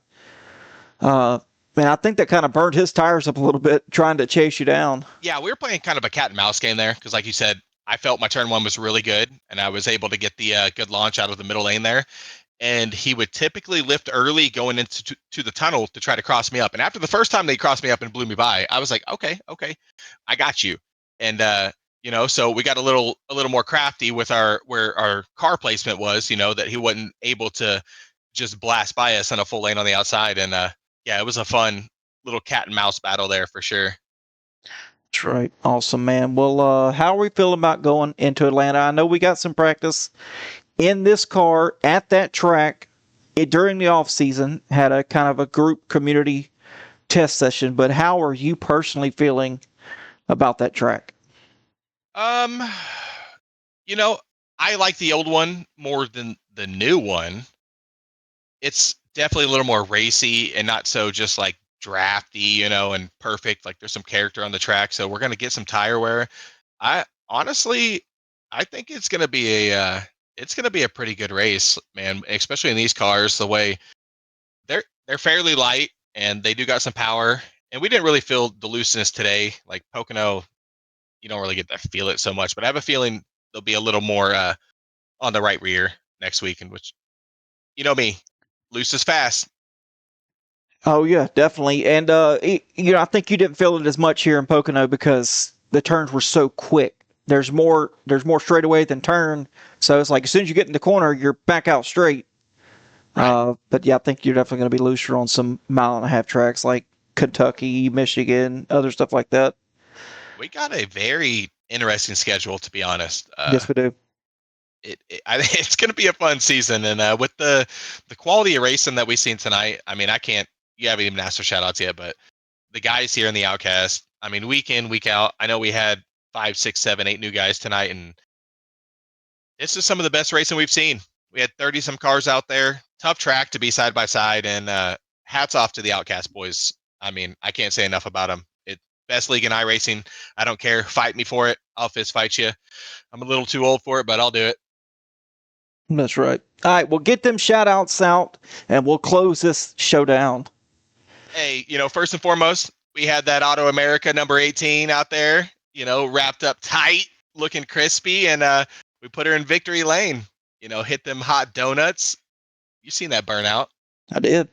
Man, I think that kind of burned his tires up a little bit trying to chase you down. Yeah, we were playing kind of a cat and mouse game there because, like you said, I felt my turn 1 was really good, and I was able to get the good launch out of the middle lane there. And he would typically lift early going into to the tunnel to try to cross me up. And after the first time they crossed me up and blew me by, I was like, okay, I got you. And so we got a little more crafty with where our car placement was, that he wasn't able to just blast by us on a full lane on the outside. And yeah, it was a fun little cat and mouse battle there for sure. That's right. Awesome, man. Well, how are we feeling about going into Atlanta? I know we got some practice in this car at that track during the off season, had a kind of a group community test session, but how are you personally feeling about that track? I like the old one more than the new one. It's definitely a little more racy and not so just like drafty, and perfect. Like there's some character on the track, so we're gonna get some tire wear. I honestly, I think it's gonna be a pretty good race, man. Especially in these cars, the way they're fairly light and they do got some power. And we didn't really feel the looseness today. Like Pocono, you don't really get to feel it so much. But I have a feeling there'll be a little more on the right rear next week, in which me, loose is fast. Oh yeah, definitely. And I think you didn't feel it as much here in Pocono because the turns were so quick. There's more straightaway than turn, so it's like as soon as you get in the corner, you're back out straight. Right. But yeah, I think you're definitely going to be looser on some 1.5-mile tracks like Kentucky, Michigan, other stuff like that. We got a very interesting schedule, to be honest. Yes, we do. It's going to be a fun season, and with the quality of racing that we've seen tonight, I mean, you haven't even asked for shout outs yet, but the guys here in the Outcast, I mean, week in, week out, I know we had 5, 6, 7, 8 new guys tonight, and this is some of the best racing we've seen. We had 30 some cars out there, tough track to be side by side, and hats off to the Outcast boys. I mean, I can't say enough about them. It's best league in iRacing. I don't care. Fight me for it. I'll fist fight you. I'm a little too old for it, but I'll do it. That's right. All right, we'll get them shout outs out and we'll close this show down. Hey, first and foremost, we had that Auto America number 18 out there, wrapped up tight, looking crispy, and we put her in victory lane. Hit them hot donuts. You seen that burnout? I did.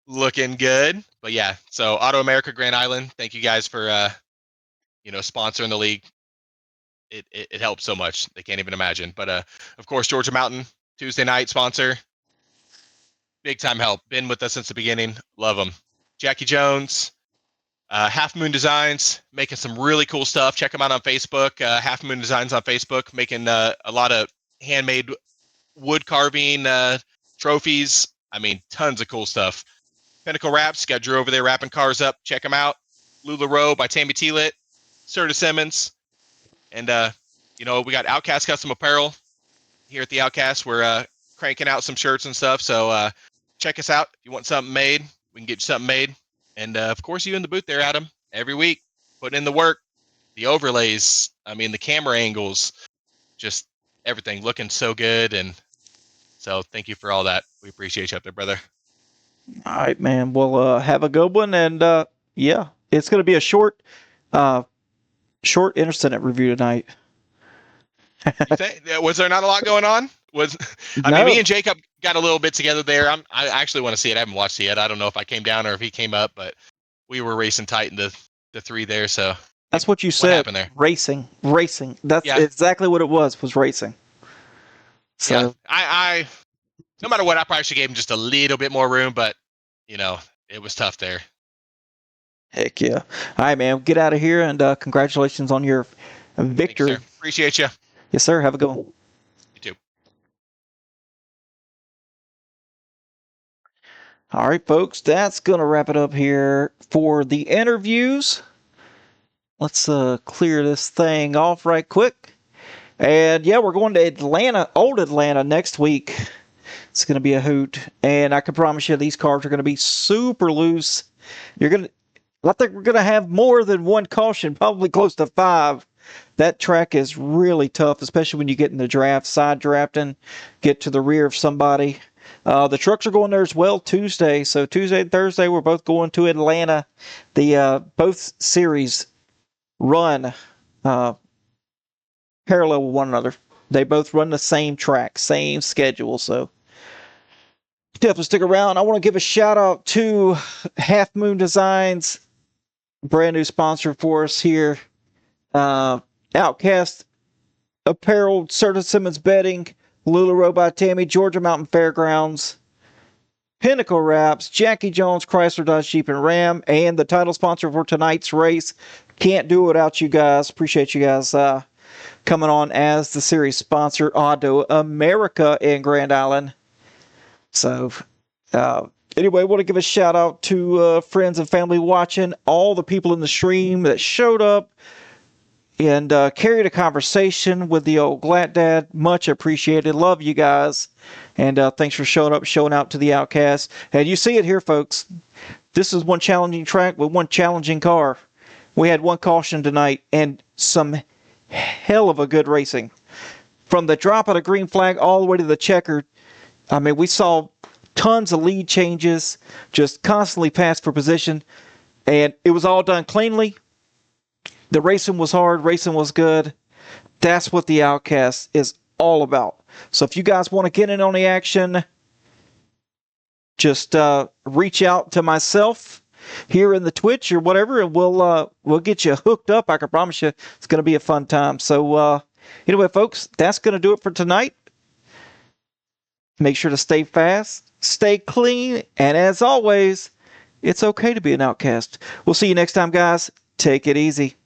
Looking good. But yeah, so Auto America Grand Island, thank you guys for sponsoring the league. It helps so much. They can't even imagine. But of course, Georgia Mountain, Tuesday night sponsor. Big time help. Been with us since the beginning. Love them. Jackie Jones, Half Moon Designs, making some really cool stuff. Check them out on Facebook. Half Moon Designs on Facebook, making a lot of handmade wood carving trophies. I mean, tons of cool stuff. Pinnacle Wraps, got Drew over there wrapping cars up. Check them out. LuLaRoe by Tammy Teelit, Serta Simmons, and we got Outcast Custom Apparel here at the Outcast. We're cranking out some shirts and stuff. So check us out if you want something made. We can get you something made. And of course, you in the booth there, Adam, every week, putting in the work, the overlays. I mean, the camera angles, just everything looking so good. And so thank you for all that. We appreciate you up there, brother. All right, man. Well, have a good one. And yeah, it's going to be a short Intercentre review tonight. Was there not a lot going on? I mean, me and Jacob got a little bit together there. I actually want to see it. I haven't watched it yet. I don't know if I came down or if he came up, but we were racing tight in the three there. So that's what you said. What happened there? Racing. That's exactly what it was racing. So yeah, I no matter what, I probably should give him just a little bit more room, but it was tough there. Heck yeah. All right, man. Get out of here, and congratulations on your victory. Thanks, appreciate you. Yes, sir. Have a good one. You too. All right, folks. That's going to wrap it up here for the interviews. Let's clear this thing off right quick. And yeah, we're going to Atlanta, old Atlanta, next week. It's going to be a hoot. And I can promise you these cars are going to be super loose. I think we're going to have more than one caution, probably close to 5. That track is really tough, especially when you get in the draft, side drafting, get to the rear of somebody. The trucks are going there as well Tuesday. So Tuesday and Thursday, we're both going to Atlanta. The both series run parallel with one another. They both run the same track, same schedule. So definitely stick around. I want to give a shout out to Half Moon Designs, brand new sponsor for us here. Outcast Apparel, Serta Simmons Bedding, LuLaRoe by Tammy, Georgia Mountain Fairgrounds, Pinnacle Wraps, Jackie Jones, Chrysler Dodge Jeep and Ram, and the title sponsor for tonight's race. Can't do it without you guys. Appreciate you guys coming on as the series sponsor, Auto America in Grand Island. So, anyway, I want to give a shout out to friends and family watching, all the people in the stream that showed up and carried a conversation with the old Glad Dad. Much appreciated. Love you guys. And thanks for showing up, showing out to the Outcast. And you see it here, folks. This is one challenging track with one challenging car. We had one caution tonight and some hell of a good racing. From the drop of the green flag all the way to the checkered, I mean, we saw tons of lead changes, just constantly passed for position, and it was all done cleanly. The racing was hard, racing was good. That's what the Outcast is all about. So if you guys want to get in on the action, just reach out to myself here in the Twitch or whatever, and we'll get you hooked up. I can promise you it's going to be a fun time. So anyway, folks, that's going to do it for tonight. Make sure to stay fast, stay clean, and as always, it's okay to be an outcast. We'll see you next time, guys. Take it easy.